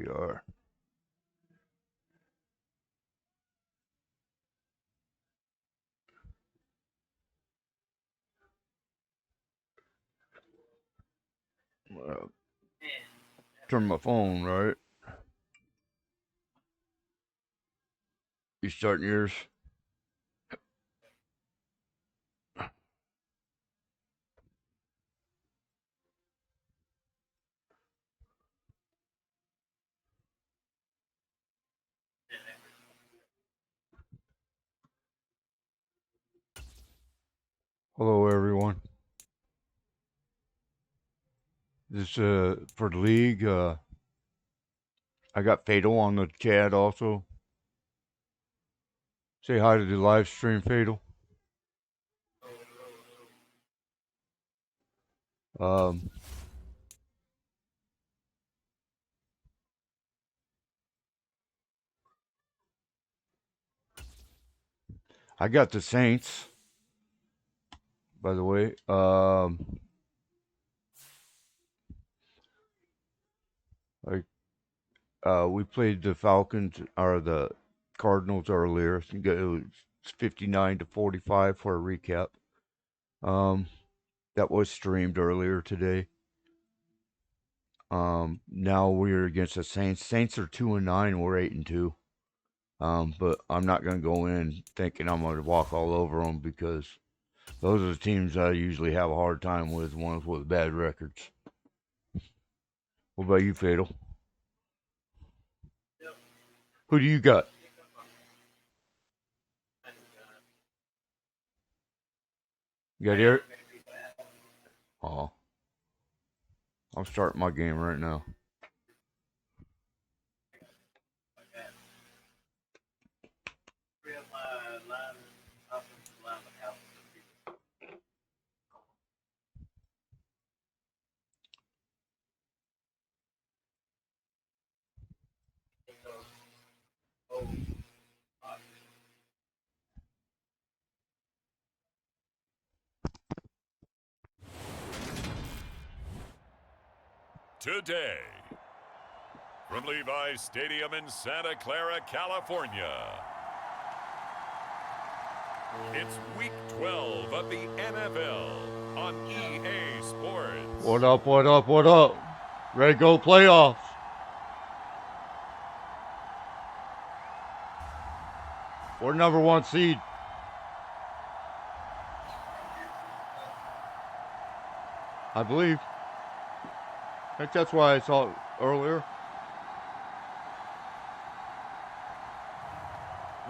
we are. Turn my phone, right? You starting yours? Hello, everyone. This for the league. I got Fatal on the chat also. Say hi to the live stream, Fatal. I got the Saints, by the way. We played the Falcons or the Cardinals earlier. I think it was 59-45 for a recap. That was streamed earlier today. Now we're against the Saints. Saints are 2-9. We're 8-2. But I'm not going to go in thinking I'm going to walk all over them because those are the teams I usually have a hard time with, ones with bad records. What about you, Fatal? Who do you got? You got Eric? Oh. I'm starting my game right now. Today, from Levi's Stadium in Santa Clara, California, it's Week 12 of the NFL on EA Sports. What up, what up, what up? Ready to go playoffs. We're number 1 seed. I believe. I think that's why I saw it earlier.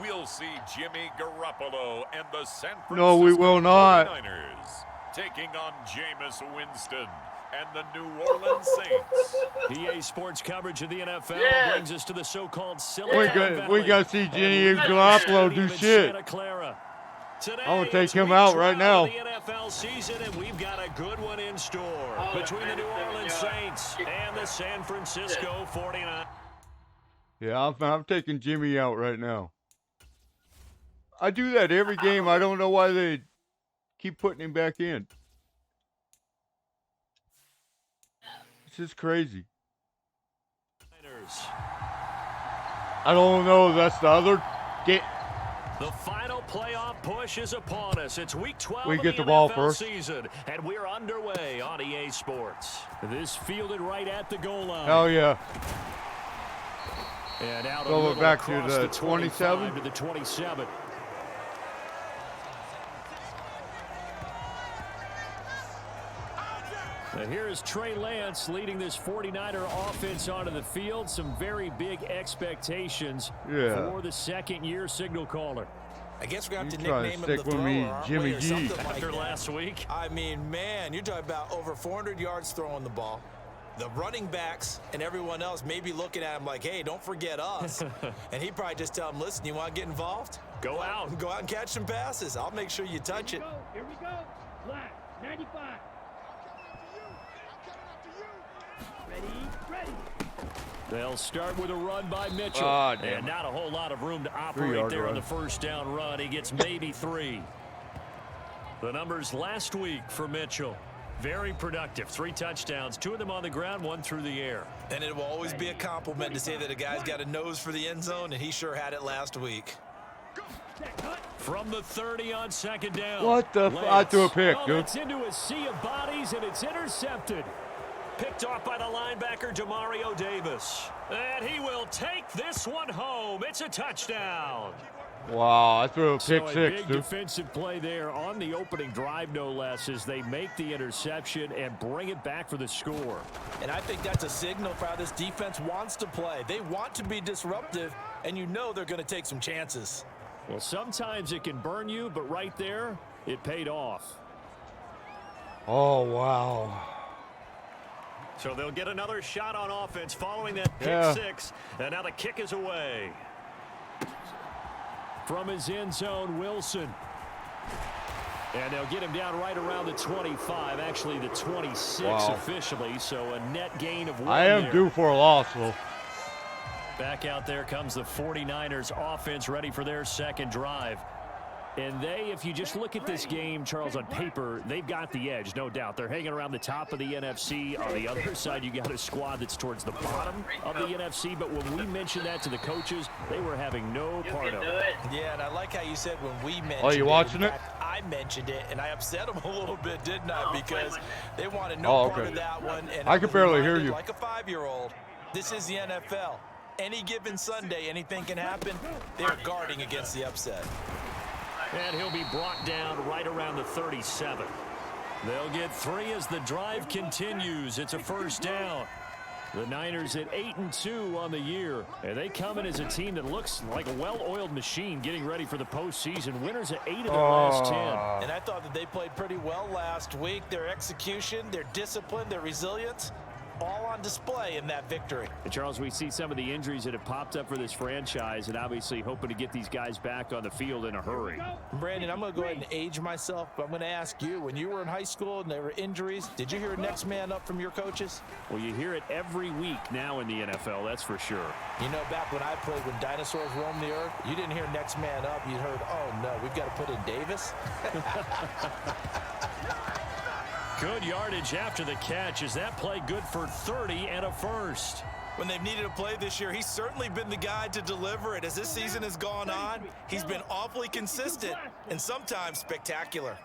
We'll see Jimmy Garoppolo and the San Francisco No, we will not. 49ers taking on Jameis Winston and the New Orleans Saints. EA Sports coverage of the NFL brings us to the so-called Silicon Valley. We got to see Jimmy Garoppolo do shit. I'm going to take him out right now. The NFL season, and we've got a good one in store between the New Orleans Saints and the San Francisco 49ers. Yeah, I'm taking Jimmy out right now. I do that every game. I don't know why they keep putting him back in. This is crazy. I don't know. That's the other game. The final playoff push is upon us. It's Week 12 We of get the the ball NFL first. season, and we're underway on EA Sports. This fielded right at the goal line. Hell yeah. And out Go of back to across the 27 27. to the 27. Now here is Trey Lance leading this 49er offense onto the field. Some very big expectations for the second-year signal caller. I guess we're going to have to trying to nickname him stick the with thrower, me, aren't Jimmy we, or G. something like After that. last week. I mean, man, you're talking about over 400 yards throwing the ball. The running backs and everyone else may be looking at him like, hey, don't forget us. And he'd probably just tell him, listen, you want to get involved? Go out. Go out and catch some passes. I'll make sure you touch it. Here we go. Black, 95. Ready. They'll start with a run by Mitchell. And not a whole lot of room to operate there on the first down run. He gets maybe 3. The numbers last week for Mitchell. Very productive. 3 touchdowns, 2 of them on the ground, 1 through the air. And it will always be a compliment to say that a guy's got a nose for the end zone, and he sure had it last week. From the 30 on 2nd down. What the I threw a pick, dude. It's into a sea of bodies, and it's intercepted. Picked off by the linebacker, Demario Davis. And he will take this one home. It's a touchdown. Wow, I threw a pick So a 6, big dude. defensive play there on the opening drive, no less, as they make the interception and bring it back for the score. And I think that's a signal for how this defense wants to play. They want to be disruptive, and you know they're going to take some chances. Well, sometimes it can burn you, but right there, it paid off. Oh, wow. So they'll get another shot on offense following that pick six, and now the kick is away. From his end zone, Wilson. And they'll get him down right around the 25, actually the 26 officially, so a net gain of 1 I am there. due for a loss, though. Back out there comes the 49ers offense ready for their second drive. And they, if you just look at this game, Charles, on paper, they've got the edge, no doubt. They're hanging around the top of the NFC. On the other side, you got a squad that's towards the bottom of the NFC. But when we mentioned that to the coaches, they were having no part of it. Yeah, and I like how you said when we mentioned it. Oh, you watching it? In fact, I mentioned it, and I upset them a little bit, didn't I? Because they wanted no part of that one. And I could barely hear you. Like a 5-year-old. This is the NFL. Any given Sunday, anything can happen. They're guarding against the upset. And he'll be brought down right around the 37. They'll get 3 as the drive continues. It's a first down. The Niners at 8-2 on the year. And they come in as a team that looks like a well-oiled machine getting ready for the postseason. Winners at 8 of their last 10. And I thought that they played pretty well last week. Their execution, their discipline, their resilience, all on display in that victory. And Charles, we see some of the injuries that have popped up for this franchise, and obviously hoping to get these guys back on the field in a hurry. Brandon, I'm going to go ahead and age myself, but I'm going to ask you, when you were in high school and there were injuries, did you hear next man up from your coaches? Well, you hear it every week now in the NFL, that's for sure. You know, back when I played, when dinosaurs roamed the earth, you didn't hear next man up. You heard, oh, no, we've got to put in Davis. Good yardage after the catch. Is that play good for 30 and a first? When they've needed a play this year, he's certainly been the guy to deliver it. As this season has gone on, he's been awfully consistent and sometimes spectacular.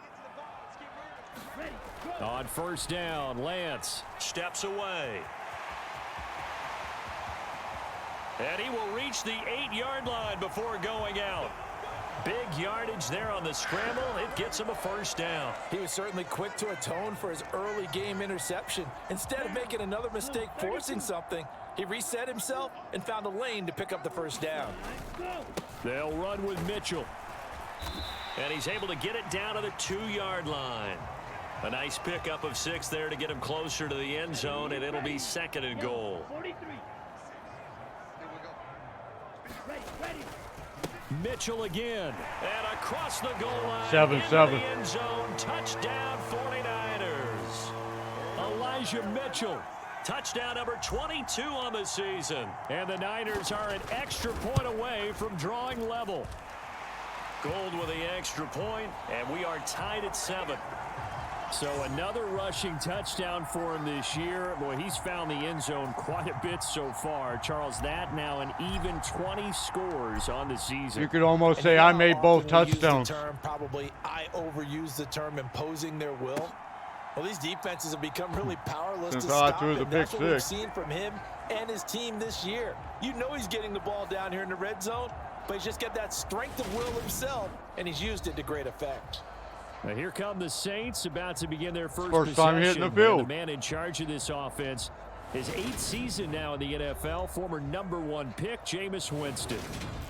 On first down, Lance steps away. And he will reach the 8-yard line before going out. Big yardage there on the scramble. It gets him a first down. He was certainly quick to atone for his early game interception. Instead of making another mistake forcing something, he reset himself and found a lane to pick up the first down. They'll run with Mitchell. And he's able to get it down to the 2-yard line. A nice pickup of 6 there to get him closer to the end zone, and it'll be 2nd and goal. Mitchell again, and across the goal line, 7-7. into the end zone, touchdown 49ers. Elijah Mitchell, touchdown number 22 on the season. And the Niners are an extra point away from drawing level. Gold with the extra point, and we are tied at 7. So another rushing touchdown for him this year. Boy, he's found the end zone quite a bit so far. Charles, that now an even 20 scores on the season. You could almost say I made both touchdowns. Probably I overuse the term imposing their will. Well, these defenses have become really powerless to stop him. That's what we've seen from him and his team this year. You know he's getting the ball down here in the red zone, but he's just got that strength of will himself, and he's used it to great effect. Now here come the Saints, about to begin their first time hitting the field. And the man in charge of this offense, his 8th season now in the NFL, former #1 pick, Jameis Winston.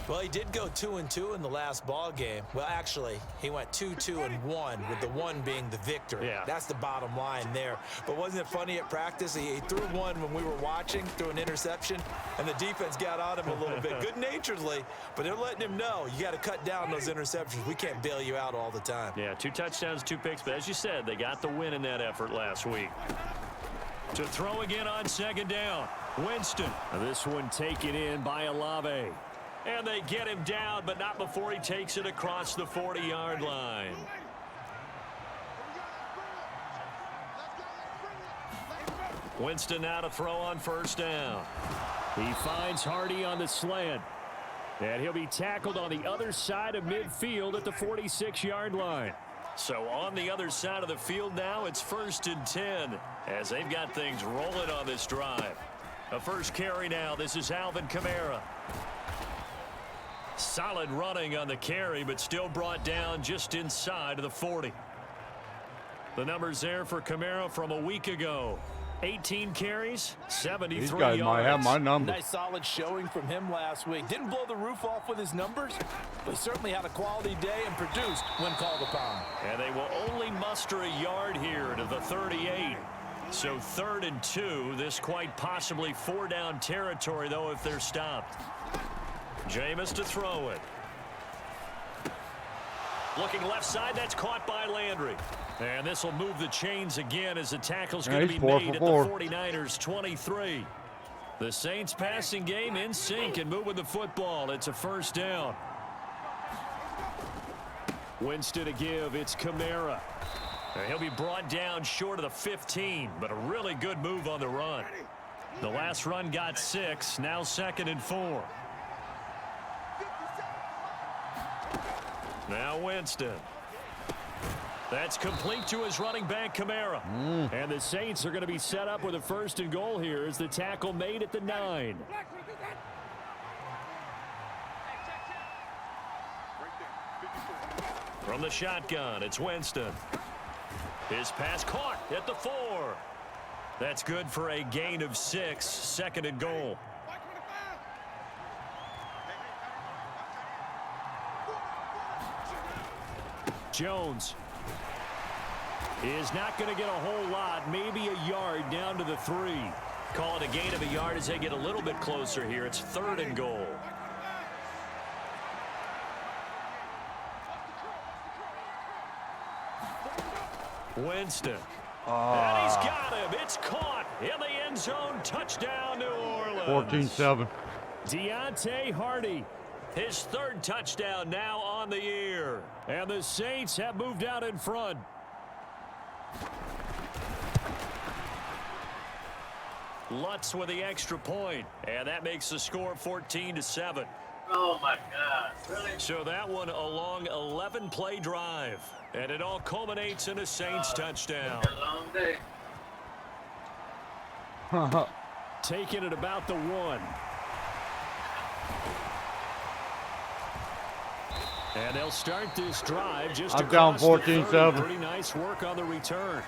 Well, he did go 2-2 in the last ball game. Well, actually, he went 2-2-1, with the 1 being the victory. Yeah. That's the bottom line there. But wasn't it funny at practice? He threw one when we were watching, threw an interception, and the defense got on him a little bit, good-naturedly. But they're letting him know, you got to cut down those interceptions. We can't bail you out all the time. Yeah, 2 touchdowns, 2 picks. But as you said, they got the win in that effort last week. To throw again on 2nd down, Winston. This one taken in by Olave. And they get him down, but not before he takes it across the 40-yard line. Winston now to throw on first down. He finds Hardy on the slant. And he'll be tackled on the other side of midfield at the 46-yard line. So on the other side of the field now, it's 1st and 10 as they've got things rolling on this drive. A first carry now. This is Alvin Kamara. Solid running on the carry, but still brought down just inside of the 40. The numbers there for Kamara from a week ago. 18 carries, 73 These guys yards. might have my number. Nice solid showing from him last week. Didn't blow the roof off with his numbers, but he certainly had a quality day and produced when called upon. And they will only muster a yard here to the 38. So 3rd and 2. This quite possibly 4-down territory, though, if they're stopped. Jameis to throw it. Looking left side, that's caught by Landry. And this will move the chains again as the tackle's going to be made at the 49ers 23. The Saints passing game in sync and moving the football. It's a first down. Winston to give. It's Kamara. And he'll be brought down short of the 15, but a really good move on the run. The last run got 6, now 2nd and 4. Now Winston. That's complete to his running back, Kamara. And the Saints are going to be set up with a 1st and goal here as the tackle made at the 9. From the shotgun, it's Winston. His pass caught at the 4. That's good for a gain of 6, 2nd and goal. Jones is not going to get a whole lot, maybe a yard down to the 3. Call it a gain of a yard as they get a little bit closer here. It's 3rd and goal. Winston. And he's got him. It's caught in the end zone. Touchdown, New Orleans. 14-7. Deontay Hardy. His 3rd touchdown now on the year. And the Saints have moved out in front. Lutz with the extra point. And that makes the score 14-7. Oh, my God. Really? So that one a long 11-play drive. And it all culminates in a Saints touchdown. A long day. Taking it about the 1. And they'll start this drive just I'm down across the 30. 14-7. Pretty nice work on the return.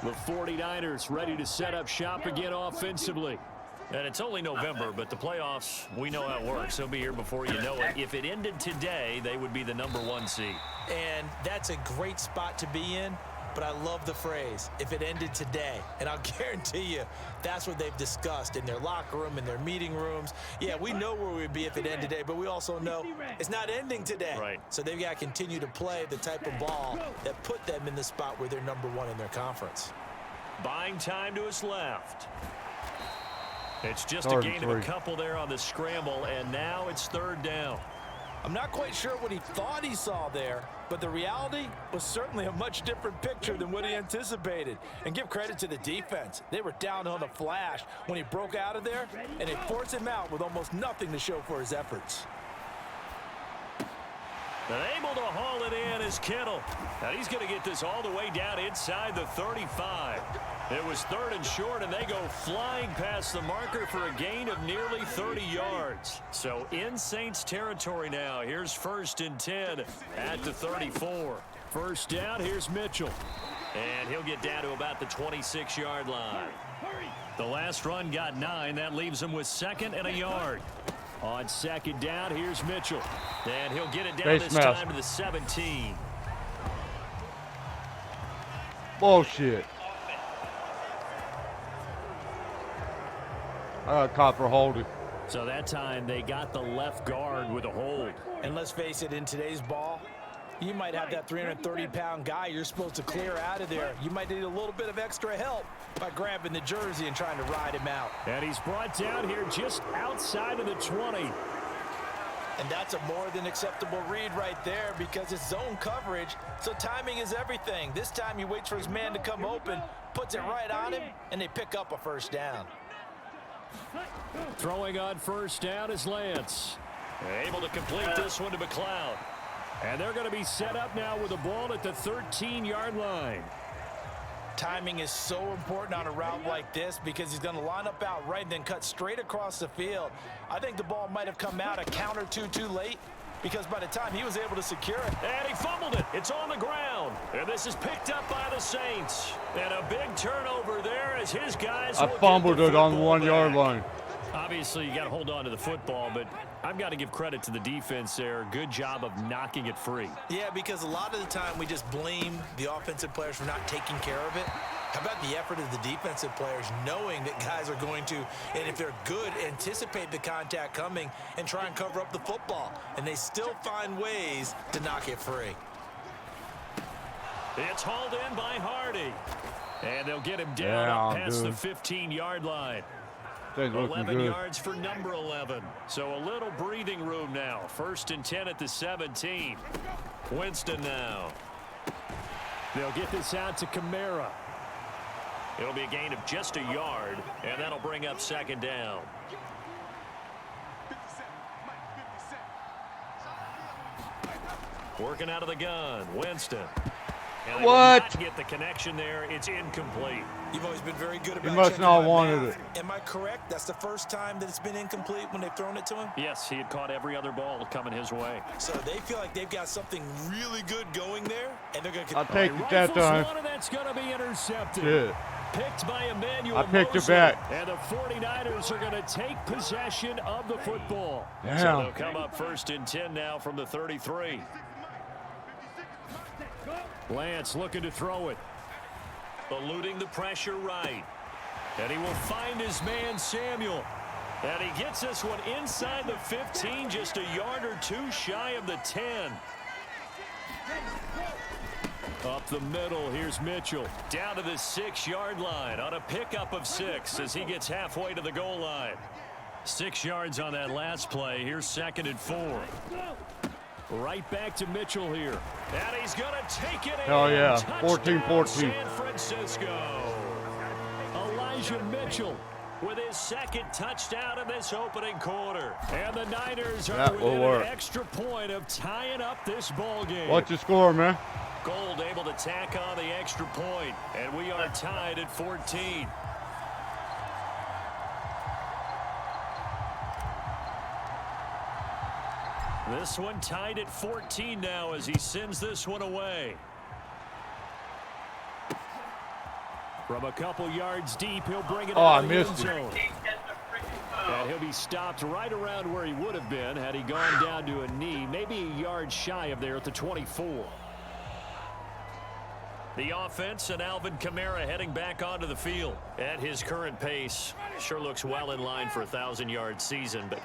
The 49ers ready to set up shop again offensively. And it's only November, but the playoffs, we know how it works. They'll be here before you know it. If it ended today, they would be the #1 seed. And that's a great spot to be in, but I love the phrase, if it ended today. And I'll guarantee you, that's what they've discussed in their locker room, in their meeting rooms. Yeah, we know where we'd be if it ended today, but we also know it's not ending today. Right. So they've got to continue to play the type of ball that put them in the spot where they're #1 in their conference. Buying time to his left. It's just a gain of a couple there on the scramble, and now it's 3rd down. I'm not quite sure what he thought he saw there, but the reality was certainly a much different picture than what he anticipated. And give credit to the defense. They were down on the flash when he broke out of there, and they forced him out with almost nothing to show for his efforts. And able to haul it in is Kittle. And he's going to get this all the way down inside the 35. It was 3rd and short, and they go flying past the marker for a gain of nearly 30 yards. So in Saints territory now. Here's 1st and 10 at the 34. First down, here's Mitchell. And he'll get down to about the 26-yard line. The last run got 9. That leaves him with 2nd and a yard. On 2nd down, here's Mitchell. And he'll get it down this time to the 17. Bullshit. I got caught for holding. So that time they got the left guard with a hold. And let's face it, in today's ball, you might have that 330-pound guy you're supposed to clear out of there. You might need a little bit of extra help by grabbing the jersey and trying to ride him out. And he's brought down here just outside of the 20. And that's a more than acceptable read right there because it's zone coverage, so timing is everything. This time he waits for his man to come open, puts it right on him, and they pick up a first down. Throwing on first down is Lance. Able to complete this one to McLeod. And they're going to be set up now with the ball at the 13-yard line. Timing is so important on a route like this because he's going to line up out right and then cut straight across the field. I think the ball might have come out a count or two too late because by the time he was able to secure it. And he fumbled it. It's on the ground. And this is picked up by the Saints. And a big turnover there as his guys. I fumbled it on the 1-yard line. Obviously, you got to hold on to the football, but I've got to give credit to the defense there. Good job of knocking it free. Yeah, because a lot of the time we just blame the offensive players for not taking care of it. How about the effort of the defensive players knowing that guys are going to, and if they're good, anticipate the contact coming and try and cover up the football. And they still find ways to knock it free. It's hauled in by Hardy. And they'll get him down past the 15-yard line. 11 yards for number 11. So a little breathing room now. 1st and 10 at the 17. Winston now. They'll get this out to Kamara. It'll be a gain of just a yard, and that'll bring up 2nd down. Working out of the gun, Winston. And they will not get the connection there. It's incomplete. You've always been very good about he must not wanted it. Am I correct? That's the first time that it's been incomplete when they've thrown it to him? Yes, he had caught every other ball coming his way. So they feel like they've got something really good going there, and they're going to... I'll take it that time. That's going to be intercepted. Yeah. Picked by Emmanuel I picked Mosley, it back. And the 49ers are going to take possession of the football. Damn. So they'll come up 1st and 10 now from the 33. Lance looking to throw it. Eluding the pressure right. And he will find his man Samuel. And he gets this one inside the 15, just a yard or two shy of the 10. Up the middle, here's Mitchell. Down to the 6-yard line on a pickup of 6 as he gets halfway to the goal line. 6 yards on that last play. Here's 2nd and 4. Right back to Mitchell here. And he's going to take it in. Hell yeah, 14-14. San Francisco. Elijah Mitchell with his 2nd touchdown in this opening quarter. And the Niners are within an extra point of tying up this ball game. What's the score, man? Gold able to tack on the extra point. And we are tied at 14. This one tied at 14 now as he sends this one away. From a couple yards deep, he'll bring it out of the end zone. And he'll be stopped right around where he would have been had he gone down to a knee, maybe a yard shy of there at the 24. The offense and Alvin Kamara heading back onto the field. At his current pace, sure looks well in line for a 1,000-yard season, but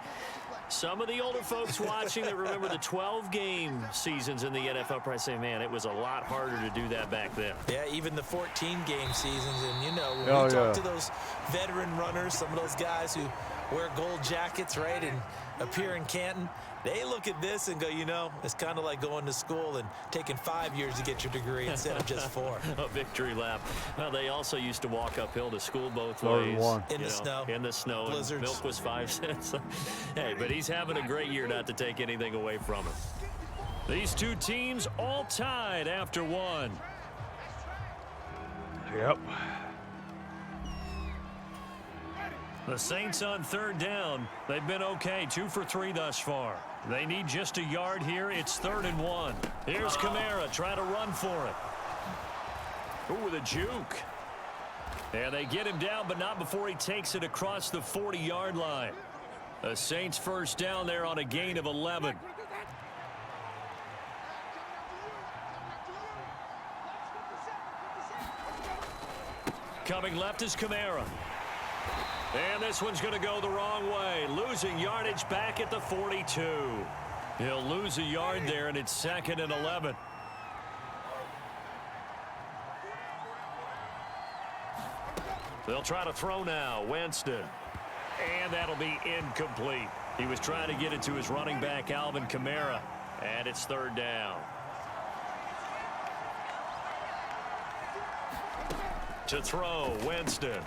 some of the older folks watching that remember the 12-game seasons in the NFL probably say, man, it was a lot harder to do that back then. Yeah, even the 14-game seasons. And, you know, when we talk to those veteran runners, some of those guys who wear gold jackets, right, and appear in Canton, they look at this and go, you know, it's kind of like going to school and taking 5 years to get your degree instead of just 4. A victory lap. Well, they also used to walk uphill to school both ways. In the snow. In the snow. Blizzards. Milk was 5 cents. Hey, but he's having a great year, not to take anything away from him. These two teams all tied after one. Yep. The Saints on 3rd down. They've been okay. 2 for 3 thus far. They need just a yard here. It's 3rd and 1. Here's Kamara trying to run for it. Ooh, with a juke. And they get him down, but not before he takes it across the 40-yard line. The Saints first down there on a gain of 11. Coming left is Kamara. And this one's going to go the wrong way. Losing yardage back at the 42. He'll lose a yard there, and it's 2nd and 11. They'll try to throw now. Winston. And that'll be incomplete. He was trying to get it to his running back, Alvin Kamara, and it's 3rd down. To throw, Winston.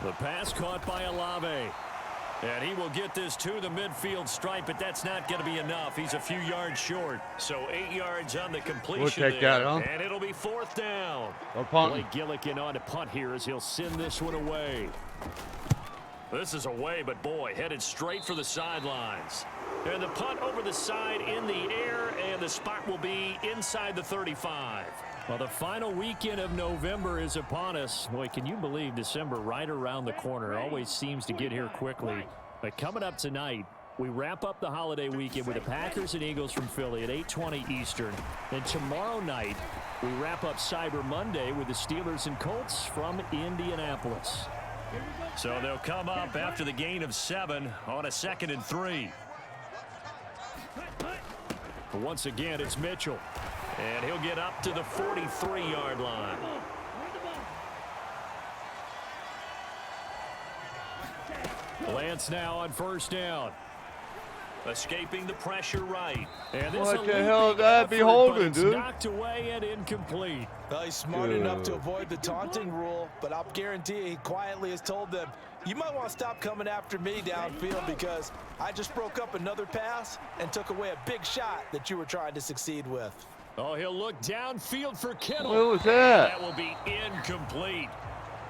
The pass caught by Olave. And he will get this to the midfield stripe, but that's not going to be enough. He's a few yards short. So 8 yards on the completion. We'll take that, huh? And it'll be 4th down. Blake Gillikin on to punt here as he'll send this one away. This is away, but boy, headed straight for the sidelines. And the punt over the side in the air, and the spot will be inside the 35. Well, the final weekend of November is upon us. Boy, can you believe December right around the corner? Always seems to get here quickly. But coming up tonight, we wrap up the holiday weekend with the Packers and Eagles from Philly at 8:20 Eastern. Then tomorrow night, we wrap up Cyber Monday with the Steelers and Colts from Indianapolis. So they'll come up after the gain of 7 on a 2nd and 3. But once again, it's Mitchell. And he'll get up to the 43-yard line. Lance now on 1st down. Escaping the pressure right. And this what the hell is that be holding, dude? Knocked away and incomplete. Well, he's smart enough to avoid the taunting rule, but I'll guarantee you he quietly has told them, you might want to stop coming after me downfield because I just broke up another pass and took away a big shot that you were trying to succeed with. Oh, he'll look downfield for Kittle. What was that? That will be incomplete.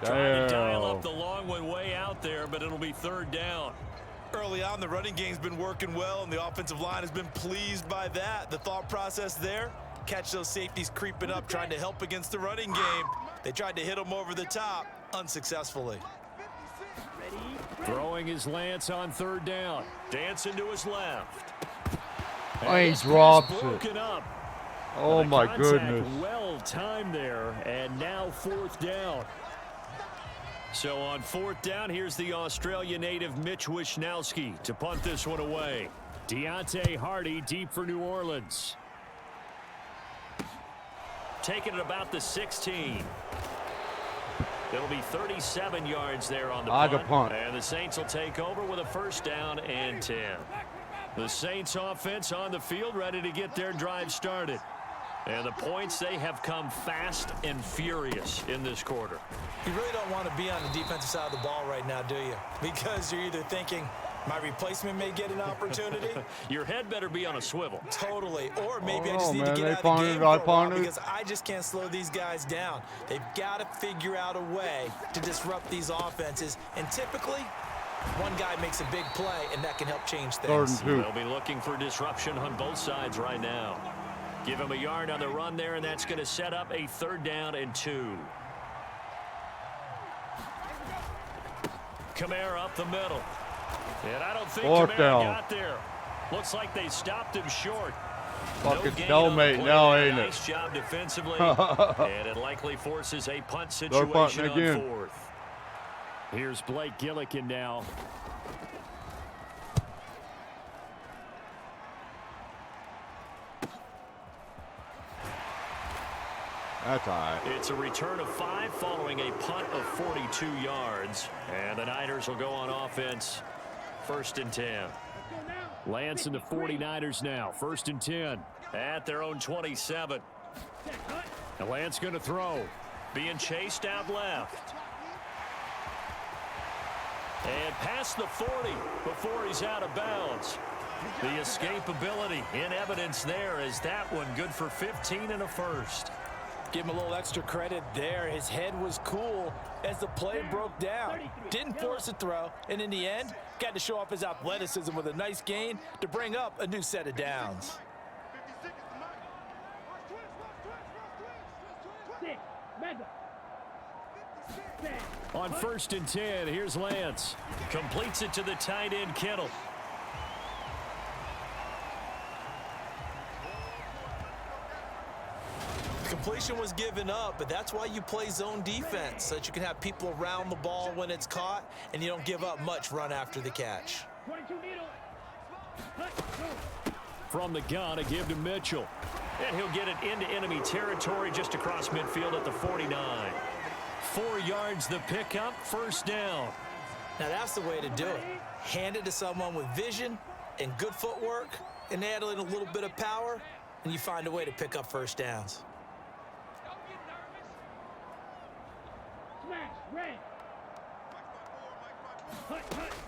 Damn. Trying to dial up the long one way out there, but it'll be 3rd down. Early on, the running game's been working well, and the offensive line has been pleased by that. The thought process there, catch those safeties creeping up, trying to help against the running game. They tried to hit them over the top, unsuccessfully. Throwing his Lance on 3rd down. Dancing to his left. Oh, he drops it. Broken up. Oh, my goodness. Well timed there, and now 4th down. So on 4th down, here's the Australia native Mitch Wishnowski to punt this one away. Deontay Hardy deep for New Orleans. Taking it about the 16. It'll be 37 yards there on the punt. And the Saints will take over with a 1st down and 10. The Saints offense on the field ready to get their drive started. And the points, they have come fast and furious in this quarter. You really don't want to be on the defensive side of the ball right now, do you? Because you're either thinking, my replacement may get an opportunity. Your head better be on a swivel. Totally. Or maybe I just need to get out of the game for a while because I just can't slow these guys down. They've got to figure out a way to disrupt these offenses. And typically, one guy makes a big play, and that can help change things. They'll be looking for disruption on both sides right now. Give him a yard on the run there, and that's going to set up a 3rd down and 2. Kamara up the middle. And I don't think Kamara got there. Looks like they stopped him short. Fucking cellmate now, ain't it? Nice job defensively. And it likely forces a punt situation on 4th. Here's Blake Gillikin now. That's all right. It's a return of 5 following a punt of 42 yards. And the Niners will go on offense. 1st and 10. Lance and the 49ers now. 1st and 10. At their own 27. And Lance going to throw. Being chased out left. And past the 40 before he's out of bounds. The escapability in evidence there is that one good for 15 and a 1st. Give him a little extra credit there. His head was cool as the play broke down. Didn't force a throw, and in the end, got to show off his athleticism with a nice gain to bring up a new set of downs. On 1st and 10, here's Lance. Completes it to the tight end, Kittle. Completion was given up, but that's why you play zone defense, so that you can have people around the ball when it's caught, and you don't give up much run after the catch. From the gun, a give to Mitchell. And he'll get it into enemy territory just across midfield at the 49. 4 yards the pickup, 1st down. Now that's the way to do it. Hand it to someone with vision and good footwork and adding a little bit of power, and you find a way to pick up first downs.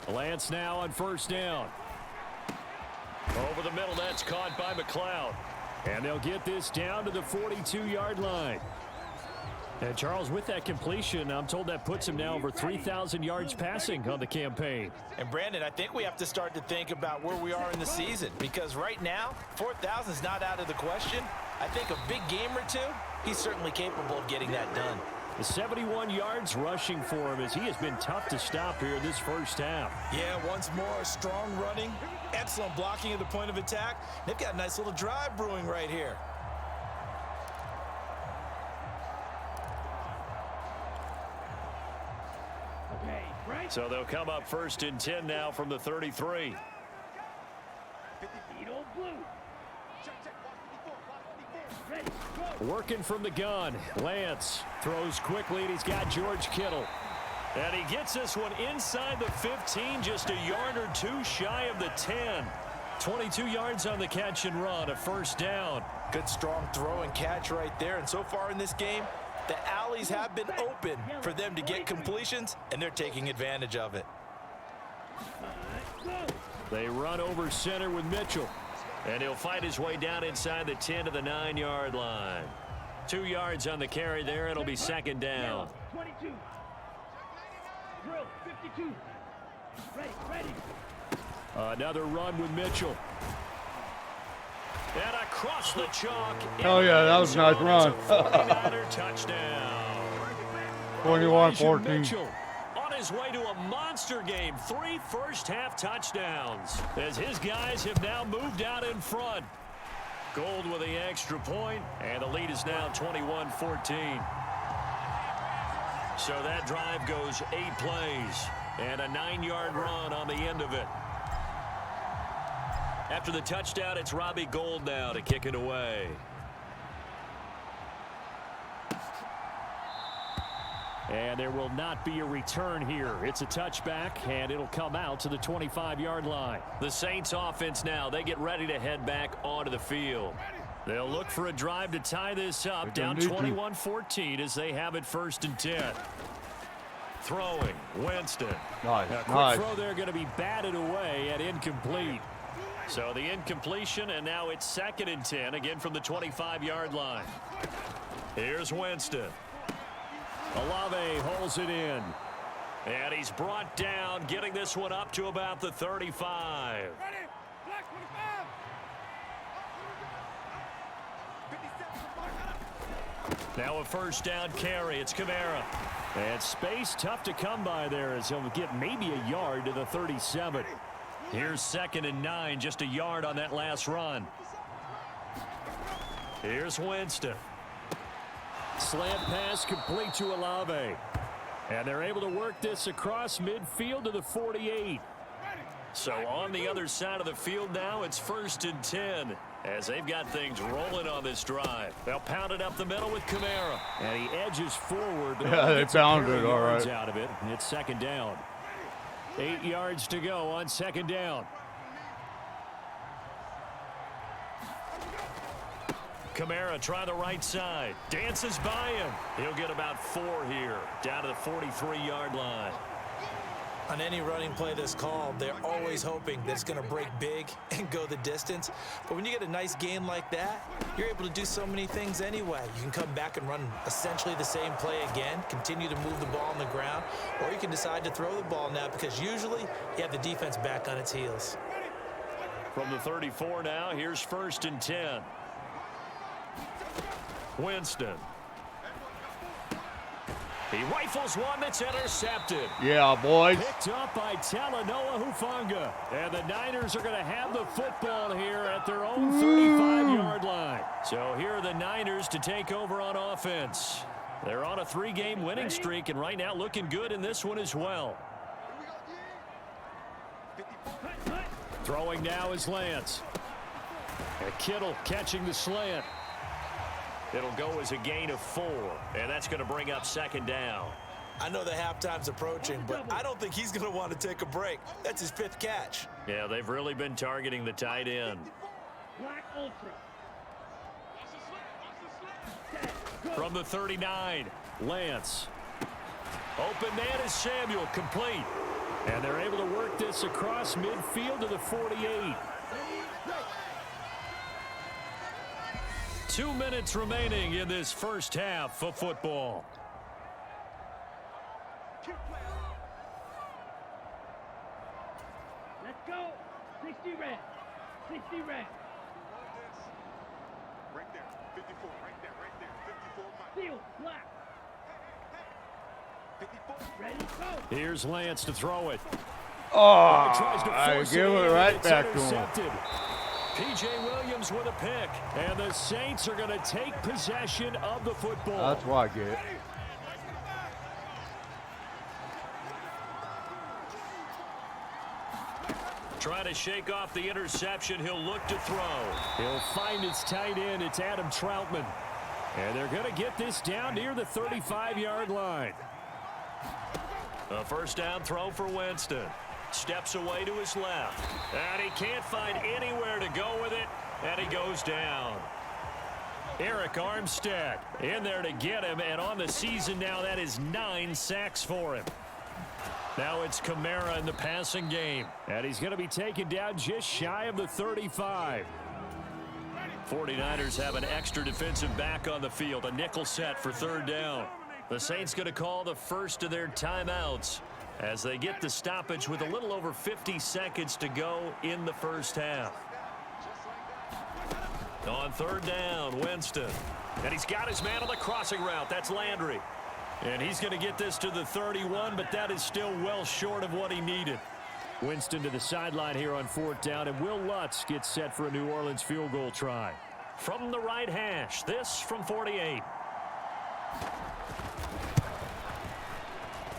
Lance now on first down. Over the middle, that's caught by McLeod. And they'll get this down to the 42-yard line. And Charles, with that completion, I'm told that puts him now over 3,000 yards passing on the campaign. And Brandon, I think we have to start to think about where we are in the season, because right now, 4,000 is not out of the question. I think a big game or two, he's certainly capable of getting that done. The 71 yards rushing for him as he has been tough to stop here this first half. Yeah, once more, strong running, excellent blocking at the point of attack. They've got a nice little drive brewing right here. So they'll come up first and 10 now from the 33. Working from the gun. Lance throws quickly, and he's got George Kittle. And he gets this one inside the 15, just a yard or two shy of the 10. 22 yards on the catch and run, a first down. Good strong throw and catch right there. And so far in this game, the alleys have been open for them to get completions, and they're taking advantage of it. They run over center with Mitchell. And he'll fight his way down inside the 10 to the 9-yard line. 2 yards on the carry there. It'll be second down. 22. Drill, 52. Ready. Another run with Mitchell. And across the chalk. Oh, yeah, that was a nice run. 49er touchdown. 21-14. Mitchell on his way to a monster game. 3 first-half touchdowns as his guys have now moved out in front. Gold with the extra point, and the lead is now 21-14. So that drive goes 8 plays and a 9-yard run on the end of it. After the touchdown, it's Robbie Gould now to kick it away. And there will not be a return here. It's a touchback, and it'll come out to the 25-yard line. The Saints offense now, they get ready to head back onto the field. They'll look for a drive to tie this up, down 21-14 as they have it first and 10. Throwing, Winston. Nice, A quick throw there going to be batted away and incomplete. So the incompletion, and now it's second and 10, again from the 25-yard line. Here's Winston. Olave holds it in. And he's brought down, getting this one up to about the 35. Now a first down carry. It's Kamara. And space tough to come by there as he'll get maybe a yard to the 37. Here's second and 9, just a yard on that last run. Here's Winston. Slant pass complete to Olave. And they're able to work this across midfield to the 48. So on the other side of the field now, it's first and 10 as they've got things rolling on this drive. They'll pound it up the middle with Kamara. And he edges forward. Yeah, they pounded it all right. Out of it. It's second down. 8 yards to go on second down. Kamara trying the right side. Dances by him. He'll get about 4 here. Down to the 43-yard line. On any running play that's called, they're always hoping that it's going to break big and go the distance. But when you get a nice gain like that, you're able to do so many things anyway. You can come back and run essentially the same play again, continue to move the ball on the ground, or you can decide to throw the ball now because usually you have the defense back on its heels. From the 34 now, here's first and 10. Winston. He rifles one that's intercepted. Yeah, boys. Picked up by Talanoa Hufanga. And the Niners are going to have the football here at their own 35-yard line. So here are the Niners to take over on offense. They're on a 3-game winning streak, and right now looking good in this one as well. Throwing now is Lance. And Kittle catching the slant. It'll go as a gain of 4, and that's going to bring up second down. I know the halftime's approaching, but I don't think he's going to want to take a break. That's his 5th catch. Yeah, they've really been targeting the tight end. Black Ultra. From the 39, Lance. Open man is Samuel, complete. And they're able to work this across midfield to the 48. 2 minutes remaining in this first half of football. Let's go. 60 red. 60 red. Right there. 54. Right there. 54. Steel. Black. 54. Ready, go. Here's Lance to throw it. Oh, Tries to I force give in, it right it's back to him. intercepted. P.J. Williams with a pick. And the Saints are going to take possession of the football. That's what I get. Trying to shake off the interception. He'll look to throw. He'll find his tight end. It's Adam Troutman. And they're going to get this down near the 35-yard line. A first down throw for Winston. Steps away to his left. And he can't find anywhere to go with it. And he goes down. Eric Armstead in there to get him. And on the season now, that is 9 sacks for him. Now it's Kamara in the passing game. And he's going to be taken down just shy of the 35. 49ers have an extra defensive back on the field. A nickel set for third down. The Saints going to call the first of their timeouts as they get the stoppage with a little over 50 seconds to go in the first half. On third down, Winston. And he's got his man on the crossing route. That's Landry. And he's going to get this to the 31, but that is still well short of what he needed. Winston to the sideline here on fourth down, and Will Lutz gets set for a New Orleans field goal try. From the right hash, this from 48.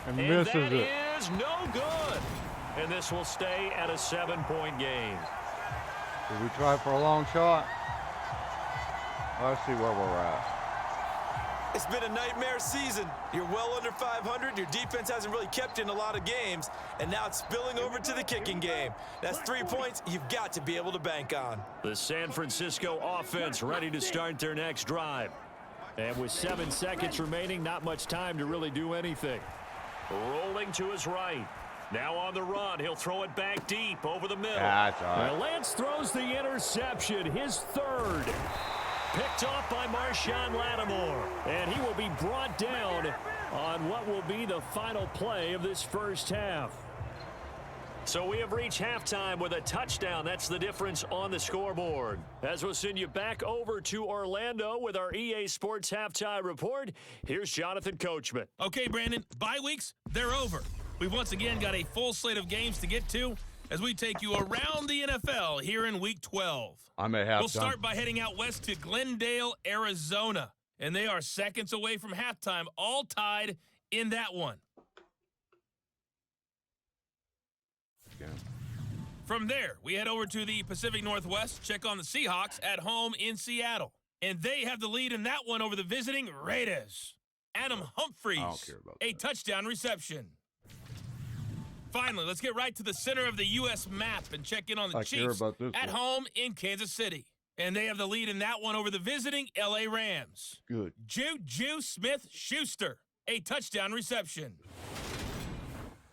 And And misses that it. is no good. And this will stay at a 7-point game. Did we try for a long shot? Let's see where we're at. It's been a nightmare season. You're well under 500. Your defense hasn't really kept in a lot of games, and now it's spilling over to the kicking game. That's 3 points you've got to be able to bank on. The San Francisco offense ready to start their next drive. And with 7 seconds remaining, not much time to really do anything. Rolling to his right. Now on the run. He'll throw it back deep over the middle. That's all right. And Lance throws the interception, his third. Picked off by Marshawn Lattimore. And he will be brought down on what will be the final play of this first half. So we have reached halftime with a touchdown. That's the difference on the scoreboard. As we'll send you back over to Orlando with our EA Sports Halftime Report, here's Jonathan Coachman. Okay, Brandon, bye weeks, they're over. We've once again got a full slate of games to get to as we take you around the NFL here in Week 12. I'm at halftime. We'll start by heading out west to Glendale, Arizona. And they are seconds away from halftime, all tied in that one. Okay. From there, we head over to the Pacific Northwest, check on the Seahawks at home in Seattle. And they have the lead in that one over the visiting Raiders. Adam Humphries, I don't care about a that. touchdown reception. Finally, let's get right to the center of the U.S. map and check in on the I care Chiefs about this at one. home in Kansas City. And they have the lead in that one over the visiting L.A. Rams. Good. Juju Smith-Schuster, a touchdown reception.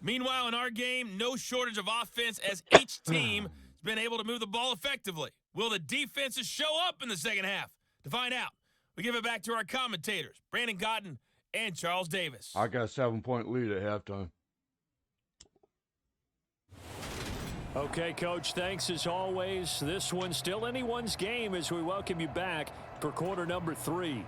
Meanwhile, in our game, no shortage of offense as each team has been able to move the ball effectively. Will the defenses show up in the second half? To find out, we give it back to our commentators, Brandon Cotton and Charles Davis. I got a 7-point lead at halftime. Okay, Coach, thanks as always. This one's still anyone's game as we welcome you back for quarter number 3.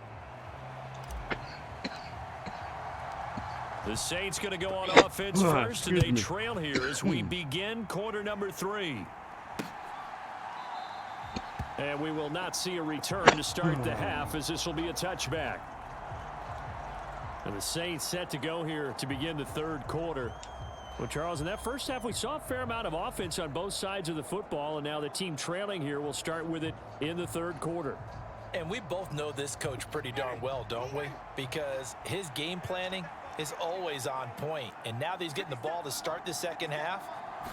The Saints going to go on offense first, and they trail here as we begin quarter number 3. And we will not see a return to start the half as this will be a touchback. And the Saints set to go here to begin the third quarter. Well, Charles, in that first half, we saw a fair amount of offense on both sides of the football, and now the team trailing here will start with it in the third quarter. And we both know this coach pretty darn well, don't we? Because his game planning is always on point. And now that he's getting the ball to start the second half,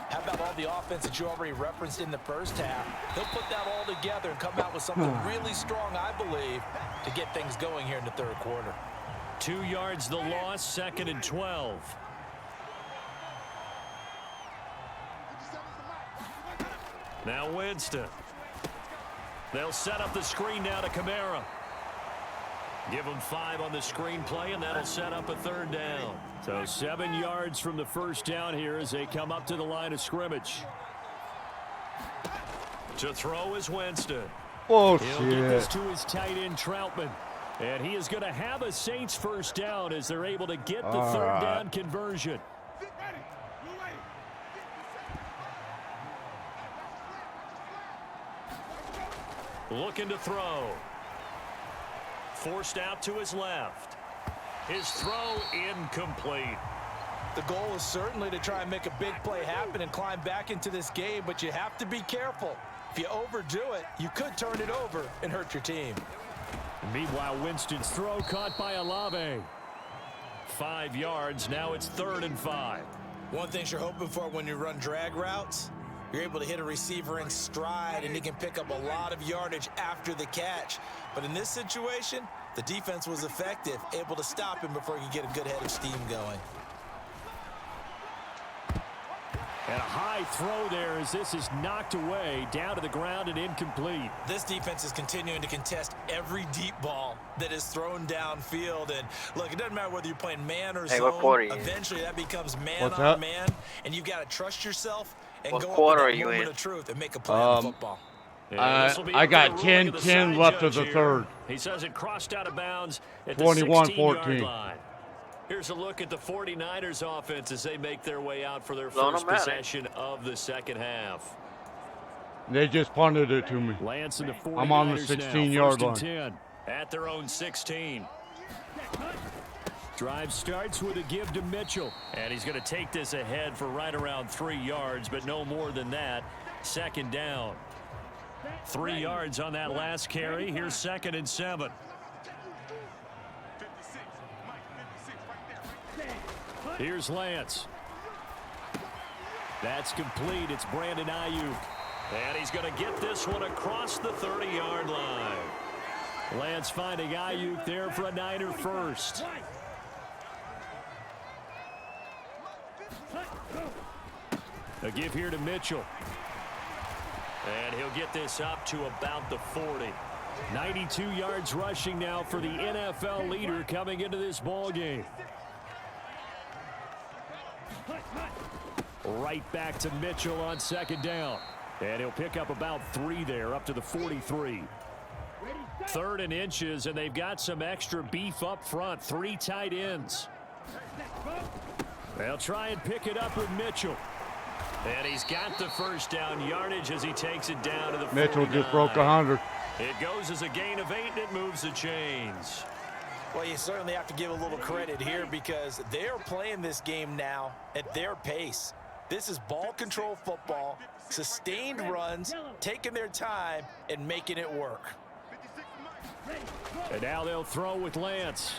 how about all the offense that you already referenced in the first half? He'll put that all together and come out with something really strong, I believe, to get things going here in the third quarter. 2 yards the loss, 2nd and 12. Now Winston. They'll set up the screen now to Kamara. Give them 5 on the screenplay, and that'll set up a 3rd down. So 7 yards from the first down here as they come up to the line of scrimmage. To throw is Winston. Oh, He'll shit. get this to his tight end, Troutman. And he is going to have a Saints first down as they're able to get the third down conversion. Looking to throw. Forced out to his left. His throw incomplete. The goal is certainly to try and make a big play happen and climb back into this game, but you have to be careful. If you overdo it, you could turn it over and hurt your team. Meanwhile, Winston's throw caught by Olave. 5 yards, now it's 3rd and 5. One thing you're hoping for when you run drag routes, you're able to hit a receiver in stride and he can pick up a lot of yardage after the catch. But in this situation, the defense was effective, able to stop him before he could get a good head of steam going. And a high throw there as this is knocked away, down to the ground and incomplete. This defense is continuing to contest every deep ball that is thrown downfield. And look, it doesn't matter whether you're playing man or zone. Eventually that becomes man on man, and you've got to trust yourself and go up to that moment of truth and make a play on football. I got 10-10 left of the third. He says it crossed out of bounds at the 21-14 line. Here's a look at the 49ers offense as they make their way out for their first possession of the second half. They just punted it to me. Lance and the 49ers I'm on the 16-yard line. 10 at their own 16. Drive starts with a give to Mitchell. And he's going to take this ahead for right around 3 yards, but no more than that. 2nd down. 3 yards on that last carry. Here's 2nd and 7. Here's Lance. That's complete. It's Brandon Ayuk. And he's going to get this one across the 30-yard line. Lance finding Ayuk there for a Niner first. A give here to Mitchell. And he'll get this up to about the 40. 92 yards rushing now for the NFL leader coming into this ball game. Right back to Mitchell on 2nd down. And he'll pick up about 3 there, up to the 43. 3rd and inches, and they've got some extra beef up front. 3 tight ends. They'll try and pick it up with Mitchell. And he's got the first down yardage as he takes it down to the 49. Mitchell just broke 100. It goes as a gain of 8, and it moves the chains. Well, you certainly have to give a little credit here because they're playing this game now at their pace. This is ball control football, sustained runs, taking their time and making it work. And now they'll throw with Lance.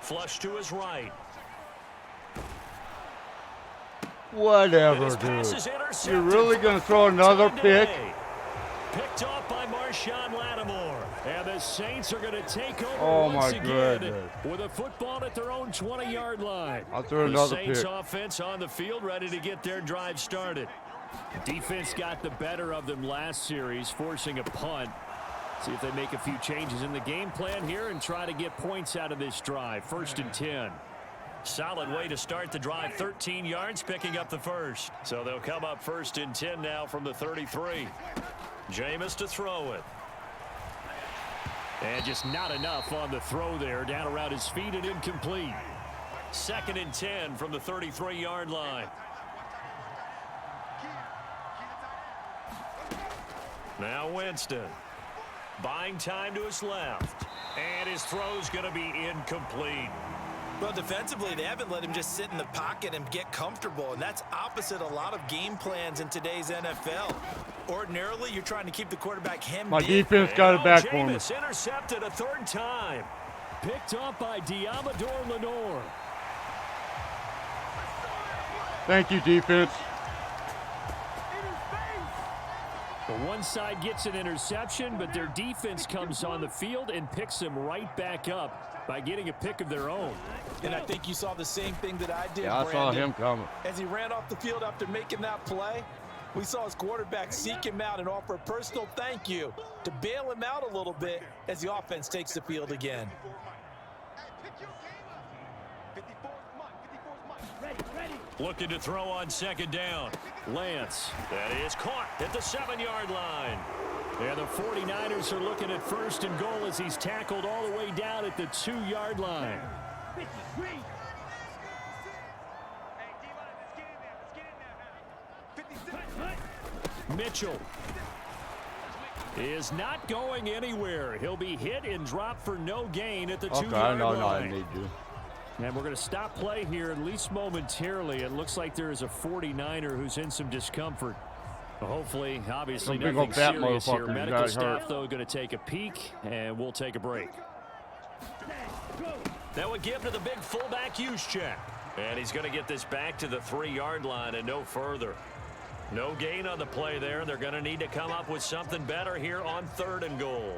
Flush to his right. Whatever, dude. You're really going to throw another pick? Picked off by Marshawn Lattimore. And the Saints are going to take over once again with a football at their own 20-yard line. I'll throw another pick. The Saints pick. offense on the field ready to get their drive started. Defense got the better of them last series, forcing a punt. See if they make a few changes in the game plan here and try to get points out of this drive. 1st and 10. Solid way to start the drive. 13 yards, picking up the first. So they'll come up 1st and 10 now from the 33. Jameis to throw it. And just not enough on the throw there. Down around his feet and incomplete. 2nd and 10 from the 33-yard line. Now Winston. Buying time to his left. And his throw's going to be incomplete. Well, defensively, they haven't let him just sit in the pocket and get comfortable, and that's opposite a lot of game plans in today's NFL. Ordinarily, you're trying to keep the quarterback hemmed in. My defense got it back for me. Jameis intercepted a 3rd time. Picked up by Diamador Lenore. Thank you, defense. Well, one side gets an interception, but their defense comes on the field and picks them right back up by getting a pick of their own. And I think you saw the same thing that I did, Yeah, I saw him coming. As he ran off the field after making that play, we saw his quarterback seek him out and offer a personal thank you to bail him out a little bit as the offense takes the field again. Looking to throw on second down. Lance. That is caught at the 7-yard line. And the 49ers are looking at first and goal as he's tackled all the way down at the 2-yard line. Mitchell is not going anywhere. He'll be hit and dropped for no gain at the 2-yard line. I need you. And we're going to stop play here, at least momentarily. It looks like there is a 49er who's in some discomfort. Hopefully, obviously, nothing serious here. Medical staff, though, going to take a peek, and we'll take a break. That would give to the big fullback Juszczyk. And he's going to get this back to the 3-yard line and no further. No gain on the play there. They're going to need to come up with something better here on 3rd and goal.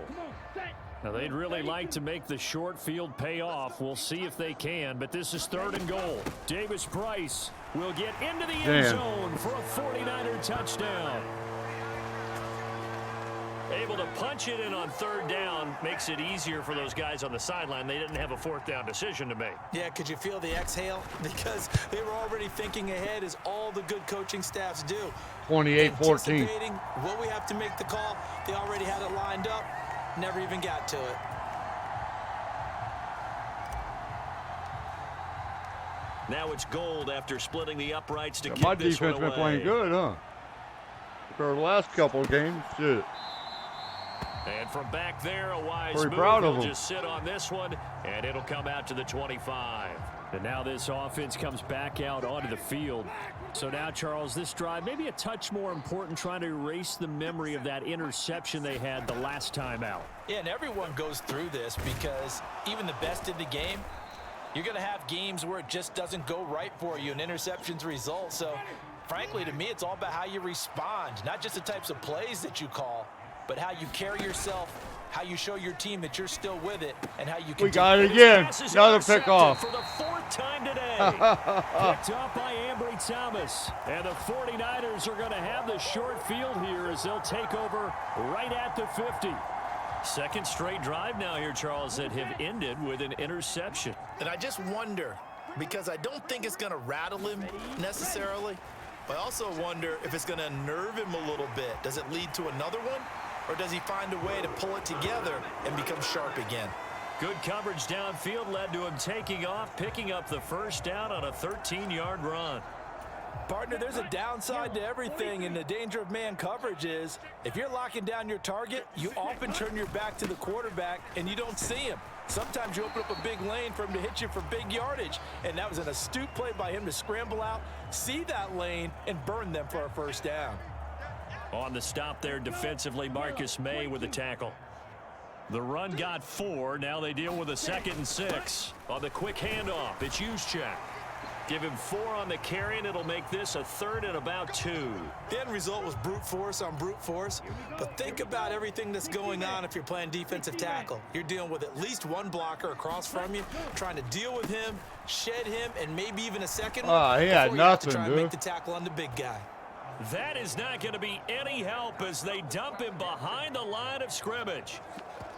Now, they'd really like to make the short field pay off. We'll see if they can, but this is 3rd and goal. Davis Price will get into the end zone for a 49er touchdown. Able to punch it in on 3rd down makes it easier for those guys on the sideline. They didn't have a 4th down decision to make. Yeah, could you feel the exhale? Because they were already thinking ahead, as all the good coaching staffs do. 28-14. Anticipating what we have to make the call. They already had it lined up. Never even got to it. Now it's Gold after splitting the uprights to kick my this one defense away. been playing good, huh? For the last couple of games, shit. And from back there, a wise Pretty move. proud of He'll him. just sit on this one, and it'll come out to the 25. And now this offense comes back out onto the field. So now, Charles, this drive maybe a touch more important, trying to erase the memory of that interception they had the last time out. Yeah, and everyone goes through this, because even the best in the game, you're going to have games where it just doesn't go right for you and interceptions result. So, frankly, to me, it's all about how you respond, not just the types of plays that you call, but how you carry yourself, how you show your team that you're still with it, and how you can. We got it again. Another pick off. For the 4th time today. Picked up by Ambry Thomas. And the 49ers are going to have the short field here as they'll take over right at the 50. Second straight drive now here, Charles, that have ended with an interception. And I just wonder, because I don't think it's going to rattle him necessarily, but I also wonder if it's going to unnerve him a little bit. Does it lead to another one? Or does he find a way to pull it together and become sharp again? Good coverage downfield led to him taking off, picking up the 1st down on a 13-yard run. Partner, there's a downside to everything, and the danger of man coverage is if you're locking down your target, you often turn your back to the quarterback and you don't see him. Sometimes you open up a big lane for him to hit you for big yardage, and that was an astute play by him to scramble out, see that lane, and burn them for a 1st down. On the stop there defensively, Marcus May with the tackle. The run got 4. Now they deal with a 2nd and 6. On the quick handoff, it's Juszczyk. Give him 4 on the carry, and it'll make this a 3rd and about 2. The end result was brute force on brute force. But think about everything that's going on if you're playing defensive tackle. You're dealing with at least one blocker across from you, trying to deal with him, shed him, and maybe even a second one. He had before you have to nothing, try and dude. make the tackle on the big guy. That is not going to be any help as they dump him behind the line of scrimmage.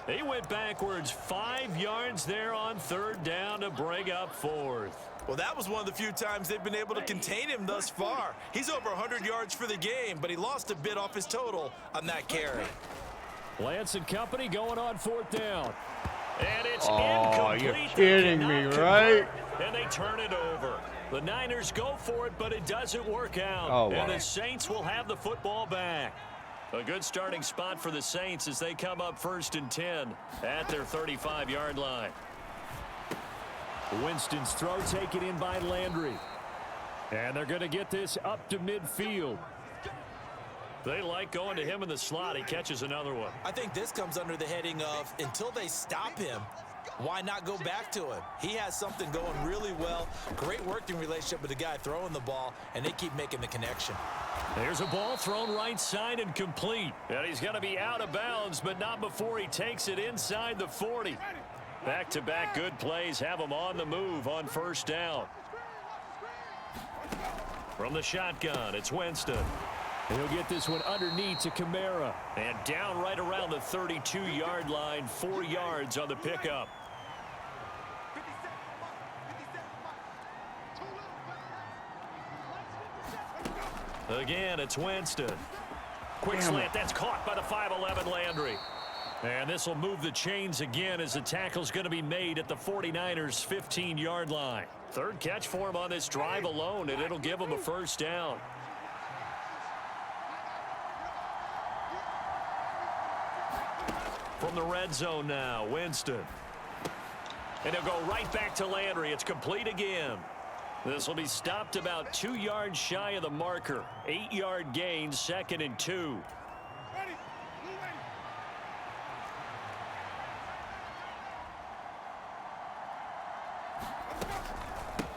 He went backwards 5 yards there on 3rd down to bring up 4th. Well, that was one of the few times they've been able to contain him thus far. He's over 100 yards for the game, but he lost a bit off his total on that carry. Lance and company going on 4th down. And it's incomplete. You're They kidding cannot me, convert, right? And they turn it over. The Niners go for it, but it doesn't work out. Oh, wow. And the Saints will have the football back. A good starting spot for the Saints as they come up 1st and 10 at their 35-yard line. Winston's throw taken in by Landry. And they're going to get this up to midfield. They like going to him in the slot. He catches another one. I think this comes under the heading of, until they stop him, Why not go back to him? He has something going really well. Great working relationship with the guy throwing the ball, and they keep making the connection. There's a ball thrown right side and complete. And he's going to be out of bounds, but not before he takes it inside the 40. Back-to-back good plays have him on the move on first down. From the shotgun, it's Winston. He'll get this one underneath to Kamara. And down right around the 32-yard line, 4 yards on the pickup. Again, it's Winston. Quick slant, that's caught by the 5'11 Landry. And this will move the chains again as the tackle's going to be made at the 49ers' 15-yard line. Third catch for him on this drive alone, and it'll give him a first down. From the red zone now, Winston. And he'll go right back to Landry. It's complete again. This will be stopped about 2 yards shy of the marker. 8-yard gain, 2nd and 2.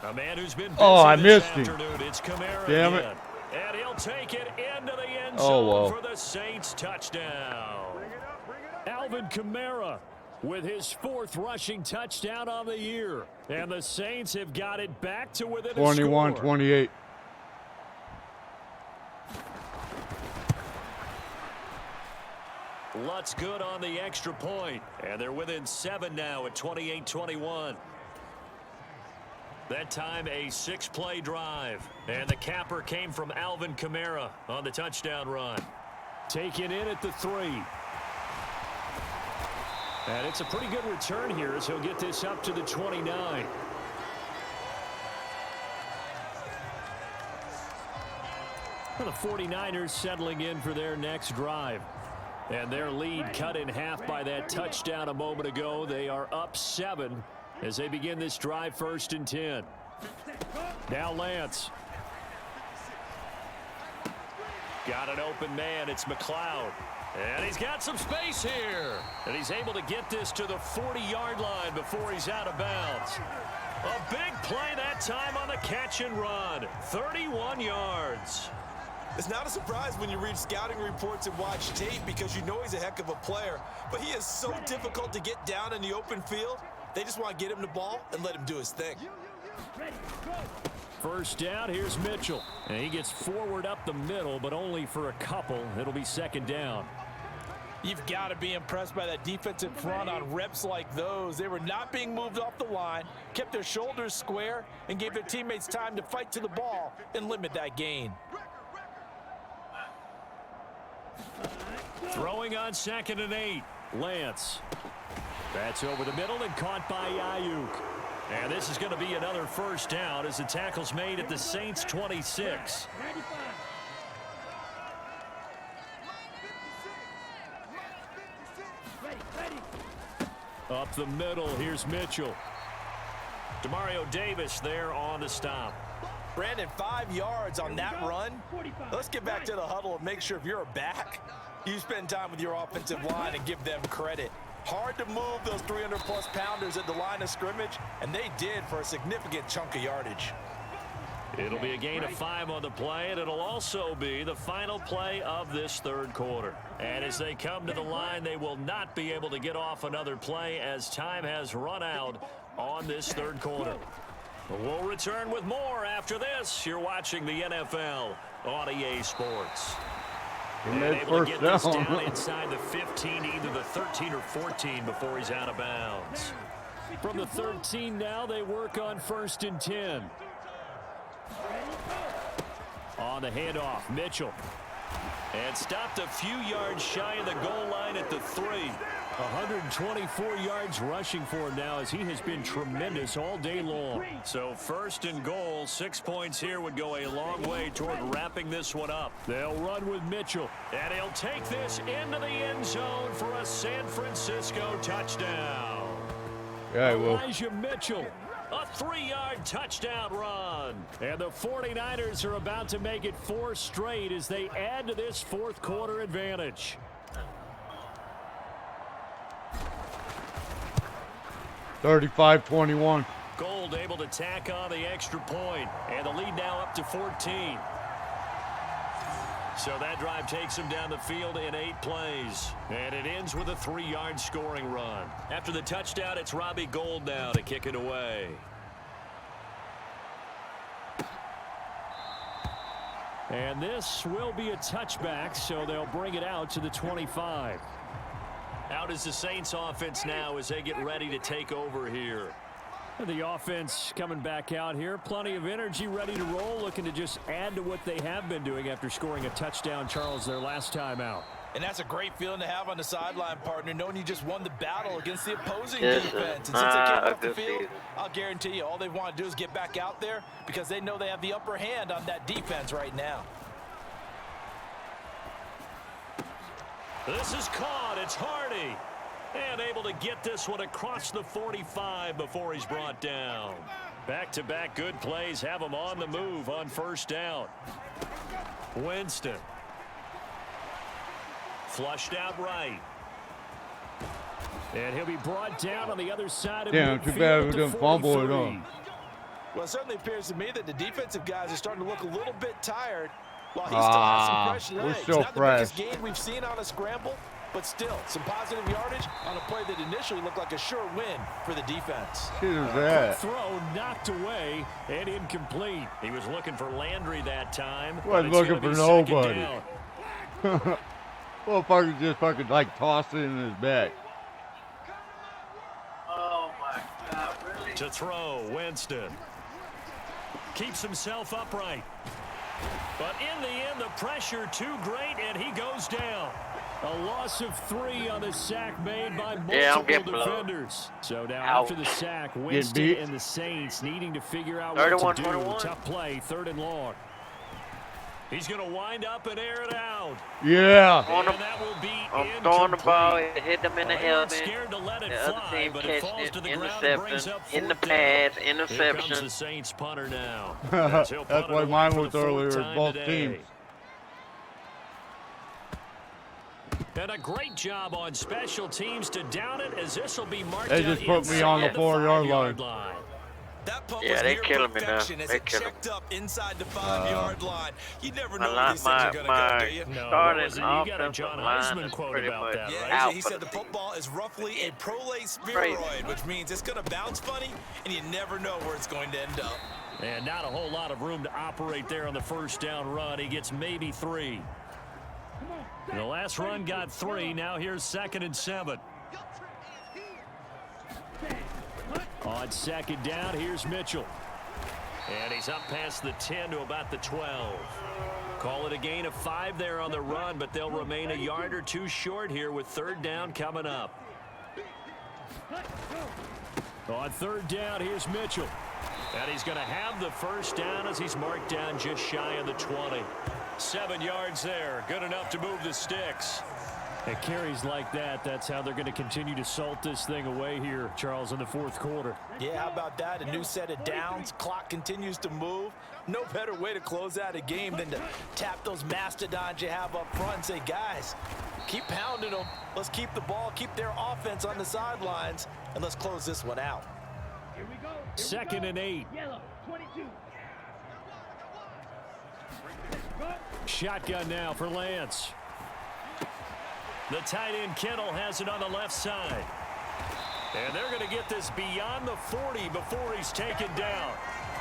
A man who's been busy I this missed him. afternoon. It's Kamara Damn again. it. And he'll take it into the end zone for the Saints touchdown. Alvin Kamara with his 4th rushing touchdown on the year. And the Saints have got it back to within a score. 21-28. Lutz good on the extra point. And they're within 7 now at 28-21. That time a 6-play drive. And the capper came from Alvin Kamara on the touchdown run. Taken in at the 3. And it's a pretty good return here as he'll get this up to the 29. And the 49ers settling in for their next drive. And their lead cut in half by that touchdown a moment ago. They are up 7 as they begin this drive, 1st and 10. Now Lance. Got an open man. It's McLeod. And he's got some space here. And he's able to get this to the 40-yard line before he's out of bounds. A big play that time on the catch and run. 31 yards. It's not a surprise when you read scouting reports and watch tape because you know he's a heck of a player. But he is so difficult to get down in the open field. They just want to get him the ball and let him do his thing. First down, here's Mitchell. And he gets forward up the middle, but only for a couple. It'll be 2nd down. You've got to be impressed by that defensive front on reps like those. They were not being moved off the line, kept their shoulders square, and gave their teammates time to fight to the ball and limit that gain. Throwing on 2nd and 8. Lance. That's over the middle and caught by Ayuk. And this is going to be another first down as the tackle's made at the Saints' 26. Up the middle, here's Mitchell. Demario Davis there on the stop. Brandon, 5 yards on that run. Let's get back to the huddle and make sure if you're a back, you spend time with your offensive line and give them credit. Hard to move those 300-plus pounders at the line of scrimmage, and they did for a significant chunk of yardage. It'll be a gain of 5 on the play, and it'll also be the final play of this 3rd quarter. And as they come to the line, they will not be able to get off another play as time has run out on this 3rd quarter. We'll return with more after this. You're watching the NFL on EA Sports. And able to get this down inside the 15, either the 13 or 14 before he's out of bounds. From the 13 now, they work on 1st and 10. On the handoff, Mitchell. And stopped a few yards shy of the goal line at the 3. 124 yards rushing for him now as he has been tremendous all day long. So 1st and goal, 6 points here would go a long way toward wrapping this one up. They'll run with Mitchell. And he'll take this into the end zone for a San Francisco touchdown. Yeah, I will. Elijah Mitchell. A 3-yard touchdown run. And the 49ers are about to make it 4 straight as they add to this 4th quarter advantage. 35-21. Gold able to tack on the extra point, and the lead now up to 14. So that drive takes him down the field in 8 plays. And it ends with a 3-yard scoring run. After the touchdown, it's Robbie Gould now to kick it away. And this will be a touchback, so they'll bring it out to the 25. Out is the Saints offense now as they get ready to take over here. And the offense coming back out here. Plenty of energy, ready to roll, looking to just add to what they have been doing after scoring a touchdown, Charles, their last time out. And that's a great feeling to have on the sideline, partner, knowing you just won the battle against the opposing defense. And since they came off the field, I'll guarantee you all they want to do is get back out there because they know they have the upper hand on that defense right now. This is caught. It's Hardy. And able to get this one across the 45 before he's brought down. Back-to-back good plays have him on the move on first down. Winston. Flushed out right. And he'll be brought down on the other side of Damn, too bad we didn't fumble it on. Well, it certainly appears to me that the defensive guys are starting to look a little bit tired while he still has some fresh legs. We're still Not fresh. the biggest gain we've seen on a scramble, but still some positive yardage on a play that initially looked like a sure win for the defense. Shit is that? Throw knocked away and incomplete. He was looking for Landry that time. Wasn't looking for nobody. Motherfucker just fucking like tossed it in his back. Oh my God, really? To throw, Winston. Keeps himself upright. But in the end, the pressure too great, and he goes down. A loss of 3 on the sack made by multiple defenders. So now after the sack, Winston and the Saints needing to figure out what to do. Tough play, 3rd and long. He's going to wind up and air it out. Yeah. And that will be I'm throwing the ball, incomplete. it hit them in the helmet. Scared to let it The fly, other team but catching falls it, to the ground and brings interception, up in the 4th down. pads, Here comes the interception. Saints punter now. That's why mine was for the 4th earlier, time both today. teams. And a great job on special teams to down it, as this will be marked They out just put me on the inside 4-yard line. That punt Yeah, was they near killing me now. perfection as They it killing checked up inside the 5-yard line. You never know where My, these things are going to go, do you? No, starting you got a offensive John line Heisman is quote pretty about much that, Yeah, right? out he for said the the football is roughly a prolate spheroid, which means it's going to bounce funny, and you never know where it's going to end up. And not a whole lot of room to operate there on the first down run. He gets maybe 3. And the last run got 3. Now here's 2nd and 7. On 2nd down, here's Mitchell. And he's up past the 10 to about the 12. Call it a gain of 5 there on the run, but they'll remain a yard or 2 short here with 3rd down coming up. On 3rd down, here's Mitchell. And he's going to have the first down as he's marked down just shy of the 20. 7 yards there. Good enough to move the sticks. At carries like that, that's how they're going to continue to salt this thing away here, Charles, in the 4th quarter. Yeah, how about that? A new set of downs. Clock continues to move. No better way to close out a game than to tap those mastodons you have up front and say, guys, keep pounding them. Let's keep the ball, keep their offense on the sidelines, and let's close this one out. Here we go. 2nd and 8. Yellow, 22. Shotgun now for Lance. The tight end Kittle has it on the left side. And they're going to get this beyond the 40 before he's taken down.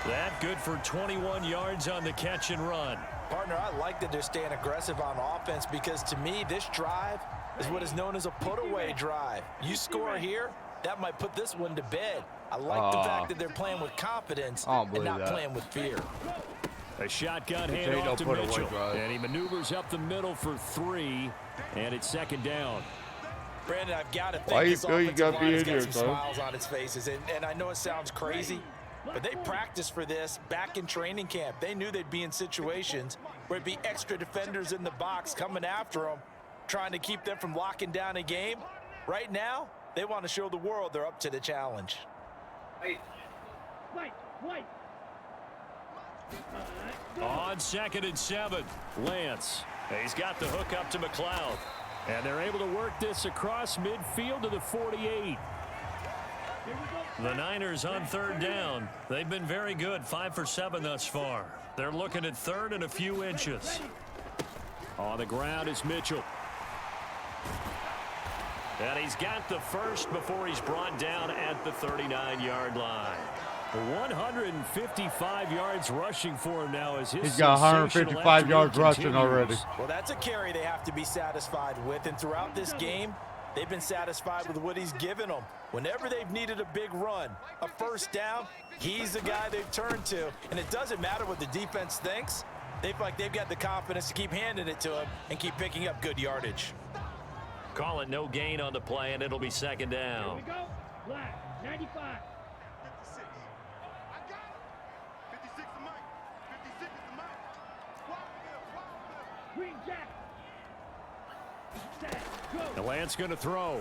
That good for 21 yards on the catch and run. Partner, I like that they're staying aggressive on offense because to me, this drive is what is known as a put-away drive. You score here, that might put this one to bed. I like the fact that they're playing with confidence and not playing with fear. A shotgun handoff to Mitchell. And he maneuvers up the middle for 3, and it's 2nd down. Brandon, I've got to think this offensive line has got some smiles on its faces. And I know it sounds crazy, but they practiced for this back in training camp. They knew they'd be in situations where it'd be extra defenders in the box coming after them, trying to keep them from locking down a game. Right now, they want to show the world they're up to the challenge. White. On 2nd and 7, Lance. He's got the hook up to McLeod. And they're able to work this across midfield to the 48. The Niners on third down. They've been very good, 5 for 7 thus far. They're looking at third and a few inches. On the ground is Mitchell. And he's got the first before he's brought down at the 39-yard line. 155 yards rushing for him now as he's got 155 yards rushing already. Well, that's a carry they have to be satisfied with, and throughout this game, they've been satisfied with what he's given them. Whenever they've needed a big run, a first down, he's the guy they've turned to. And it doesn't matter what the defense thinks. They feel like they've got the confidence to keep handing it to him and keep picking up good yardage. Call it no gain on the play, and it'll be second down. Here we go. Black, 95. 56. I got it. 56 to Mike. 56 to Mike. Wild Green Jack. Set, go. The Lance going to throw.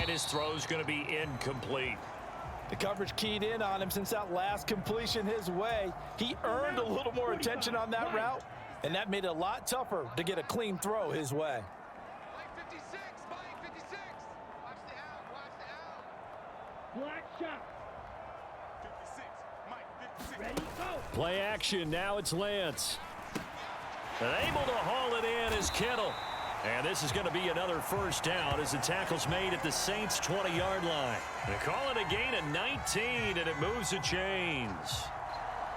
And his throw's going to be incomplete. The coverage keyed in on him since that last completion his way. He earned a little more attention on that route, and that made it a lot tougher to get a clean throw his way. Mike 56. Mike 56. Watch the out. Watch the out. Black shot. 56. Mike 56. Ready, go. Play action. Now it's Lance. And able to haul it in is Kittle. And this is going to be another first down as the tackle's made at the Saints' 20-yard line. They call it a gain of 19, and it moves the chains.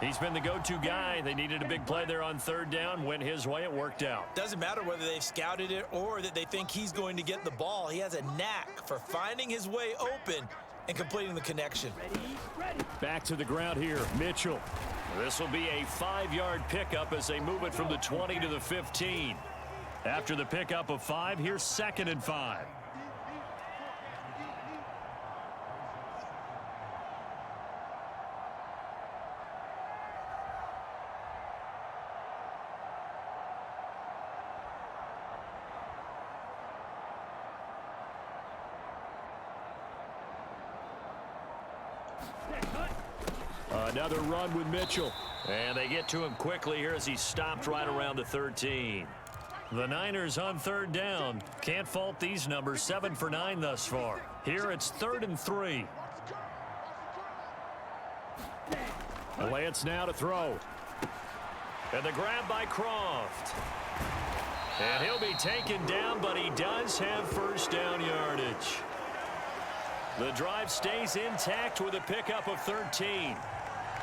He's been the go-to guy. They needed a big play there on third down. Went his way. It worked out. Doesn't matter whether they've scouted it or that they think he's going to get the ball. He has a knack for finding his way open and completing the connection. Ready. Back to the ground here. Mitchell. This will be a 5-yard pickup as they move it from the 20 to the 15. After the pickup of 5, here's 2nd and 5. Another run with Mitchell. And they get to him quickly here as he stopped right around the 13. The Niners on third down. Can't fault these numbers. 7 for 9 thus far. Here it's 3rd and 3. Lance now to throw. And the grab by Croft. And he'll be taken down, but he does have first down yardage. The drive stays intact with a pickup of 13.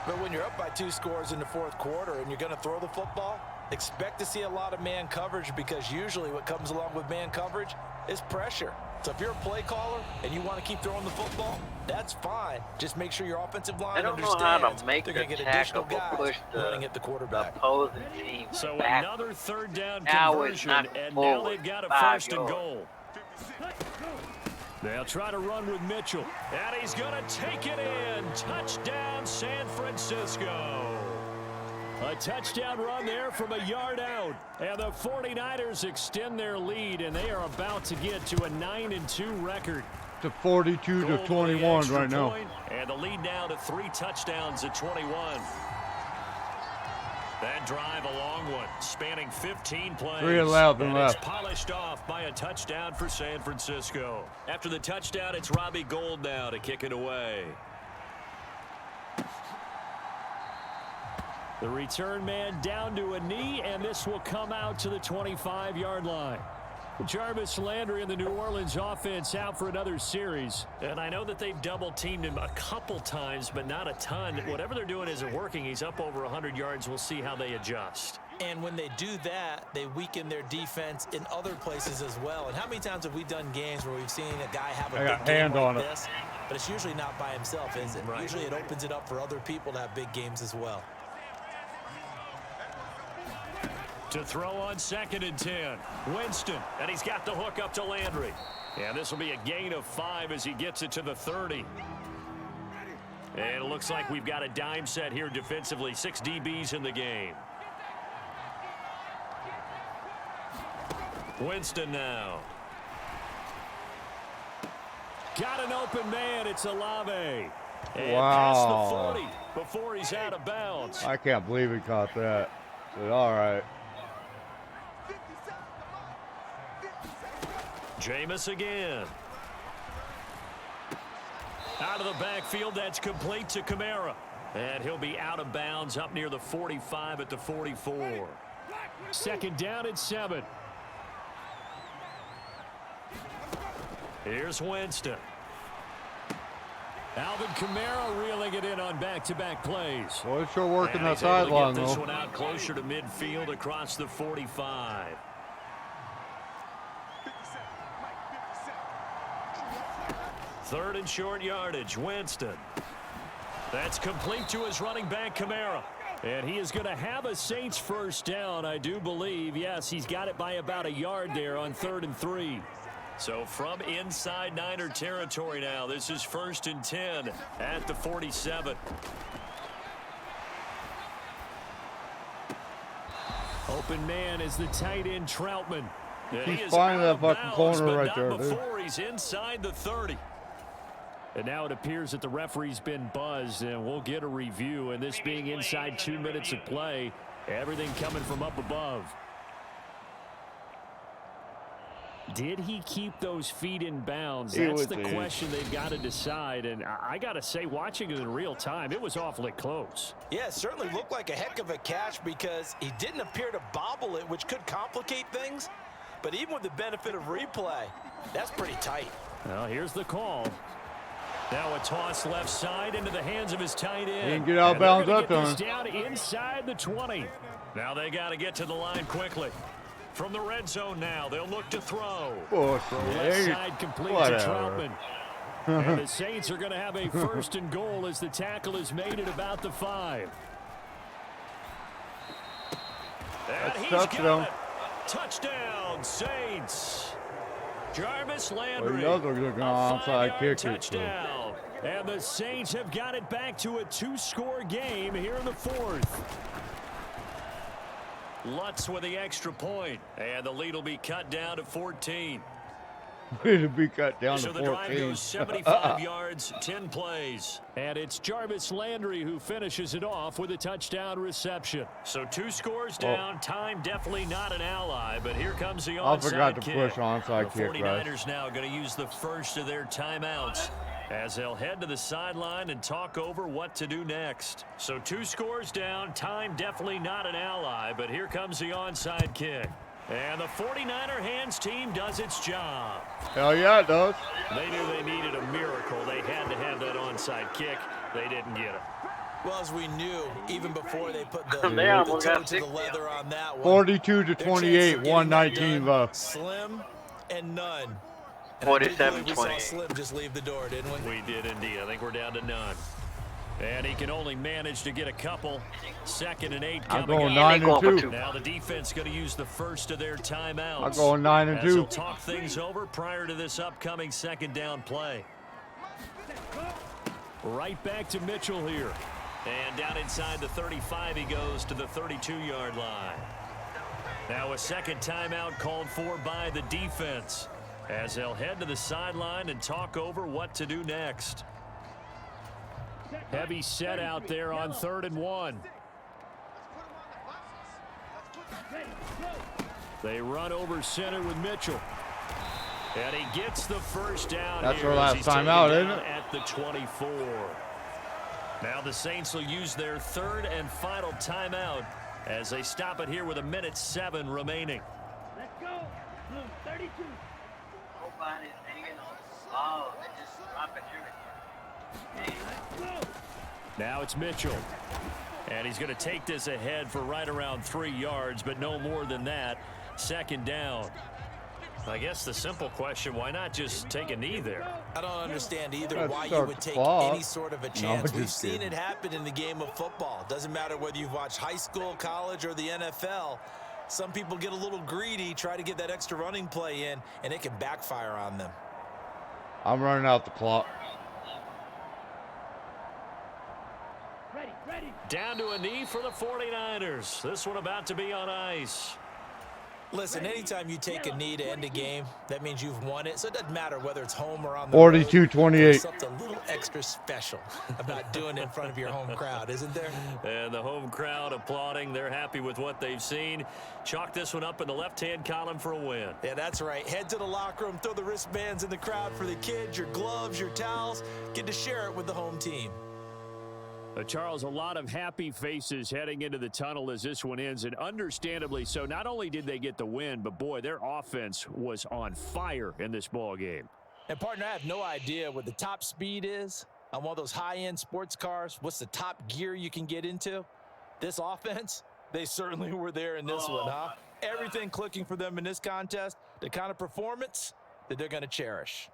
But when you're up by 2 scores in the 4th quarter and you're going to throw the football, expect to see a lot of man coverage, because usually what comes along with man coverage is pressure. So if you're a play caller and you want to keep throwing the football, that's fine. Just make sure your offensive line understands they're going to get additional guys running at the quarterback. Opposing team so back. Another third down Now conversion, and now they've got a 1st and goal. They'll try to run with Mitchell, and he's going to take it in. Touchdown, San Francisco. A touchdown run there from a yard out, and the 49ers extend their lead, and they are about to get to a 9-2 record. To 42 to 21 right now. And the lead now to 3 touchdowns at 21. That drive a long one, spanning 15 plays. 3:11 and left. It's polished off by a touchdown for San Francisco. After the touchdown, it's Robbie Gould now to kick it away. The return man down to a knee, and this will come out to the 25-yard line. Jarvis Landry in the New Orleans offense out for another series. And I know that they've double-teamed him a couple times, but not a ton. Whatever they're doing isn't working. He's up over 100 yards. We'll see how they adjust. And when they do that, they weaken their defense in other places as well. And how many times have we done games where we've seen a guy have a big game like this? But it's usually not by himself, is it? Right. Usually it opens it up for other people to have big games as well. To throw on 2nd and 10. Winston, and he's got the hook up to Landry. And this will be a gain of 5 as he gets it to the 30. And it looks like we've got a dime set here defensively. 6 DBs in the game. Winston now. Got an open man. It's Olave. And past the 40 before he's out of bounds. I can't believe he caught that. But all right. Jameis again. Out of the backfield, that's complete to Kamara. And he'll be out of bounds up near the 45 at the 44. Second down and 7. Here's Winston. Alvin Kamara reeling it in on back-to-back plays. Well, it's sure working that sideline, sideline, though. This though. one out closer to midfield across the 45. Third and short yardage, Winston. That's complete to his running back, Kamara. And he is going to have a Saints first down, I do believe. Yes, he's got it by about a yard there on 3rd and 3. So from inside Niner territory now, this is 1st and 10 at the 47. Open man is the tight end Troutman. He's finding that fucking corner right there, dude. Before he's inside the 30. And now it appears that the referee's been buzzed, and we'll get a review. And this being inside 2 minutes of play, everything coming from up above. Did he keep those feet in bounds? That's the question they've got to decide. And I got to say, watching it in real time, it was awfully close. Yeah, it certainly looked like a heck of a catch because he didn't appear to bobble it, which could complicate things. But even with the benefit of replay, that's pretty tight. Well, here's the call. Now a toss left side into the hands of his tight end. He can get out of bounds that time. Down inside the 20. Now they got to get to the line quickly. From the red zone now, they'll look to throw. Left side complete to Troutman. And the Saints are going to have a 1st and goal as the tackle is made at about the 5. And he's got it. Touchdown, Saints. Jarvis Landry. Well, he does look like an onside kick. Touchdown. And the Saints have got it back to a 2-score game here in the 4th. Lutz with the extra point, and the lead will be cut down to 14. It'll be cut down so to 14. The drive goes 75 yards, 10 plays. And it's Jarvis Landry who finishes it off with a touchdown reception. So 2 scores down. Time definitely not an ally, but here comes the onside kick. I forgot to push onside kick. The 49ers now going to use the first of their timeouts as they'll head to the sideline and talk over what to do next. So 2 scores down. Time definitely not an ally, but here comes the onside kick. And the 49er hands team does its job. Hell yeah, it does. They knew they needed a miracle. They had to have that onside kick. They didn't get it. Well, as we knew, even before they put the toe to the leather on that one. 42-28, 119 left. Slim and none. 47-20. We saw Slim just leave the door, didn't we? We did indeed. I think we're down to none. And he can only manage to get a couple. 2nd and 8 coming. I'm going 9 and 2. Now the defense going to use the first of their timeouts. I'm going 9 and 2. They'll talk things over prior to this upcoming 2nd down play. Right back to Mitchell here. And down inside the 35 he goes to the 32-yard line. Now a second timeout called for by the defense as they'll head to the sideline and talk over what to do next. Heavy set out there on 3rd and 1. They run over center with Mitchell. And he gets the first down. That's our last time out, isn't it? At the 24. Now the Saints will use their 3rd and final timeout as they stop it here with 1:07 remaining. Let's go. Blue 32. Nobody's hanging on the ball. They're just dropping everything. Now it's Mitchell. And he's going to take this ahead for right around 3 yards, but no more than that. 2nd down. I guess the simple question, why not just take a knee there? I don't understand either That's why so you would take close. any sort of a chance. No, We've seen it happen in the game of football. Doesn't matter whether you've watched high school, college, or the NFL. Some people get a little greedy, try to get that extra running play in, and it can backfire on them. I'm running out the clock. Down to a knee for the 49ers. This one about to be on ice. Listen, anytime you take a knee to end a game, that means you've won it. So it doesn't matter whether it's home or on the road. 42-28. There's something a little extra special about doing it in front of your home crowd, isn't there? And the home crowd applauding. They're happy with what they've seen. Chalk this one up in the left-hand column for a win. Yeah, that's right. Head to the locker room, throw the wristbands in the crowd for the kids, your gloves, your towels. Get to share it with the home team. Charles, a lot of happy faces heading into the tunnel as this one ends, and understandably so. Not only did they get the win, but boy, their offense was on fire in this ball game. And partner, I have no idea what the top speed is on one of those high-end sports cars. What's the top gear you can get into? This offense, they certainly were there in this one, huh? Everything clicking for them in this contest, the kind of performance that they're going to cherish.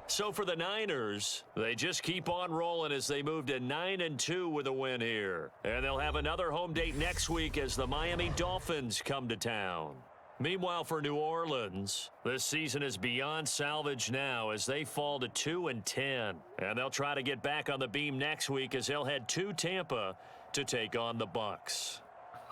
So for the Niners, they just keep on rolling as they move to 9-2 with a win here. And they'll have another home date next week as the Miami Dolphins come to town. Meanwhile, for New Orleans, this season is beyond salvage now as they fall to 2-10. And they'll try to get back on the beam next week as they'll head to Tampa to take on the Bucs.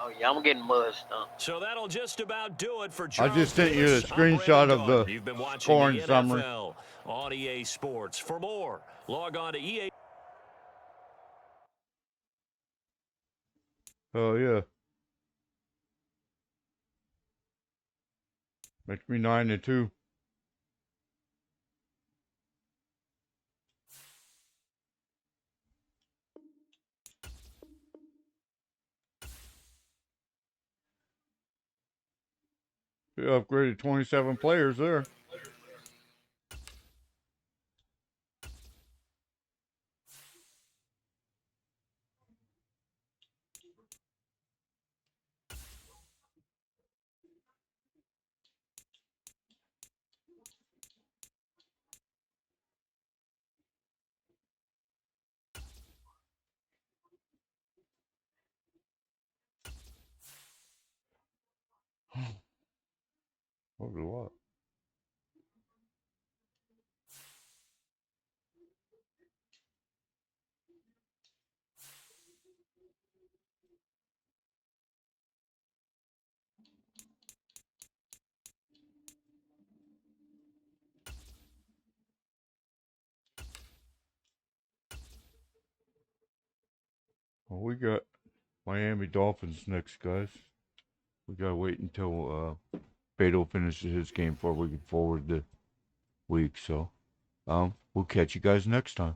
Oh, yeah, I'm getting muzzed. So that'll just about do it for I Charles just sent you a Davis. I'm screenshot Brandon of Gaudin. the You've been watching scoring the summary. NFL on EA Sports. For more, log on to EA. Oh, yeah. Makes me 9-2. We upgraded 27 players there. What was what? Well, we got Miami Dolphins next, guys. We gotta wait until Beto finishes his game before we can forward the week. So, we'll catch you guys next time.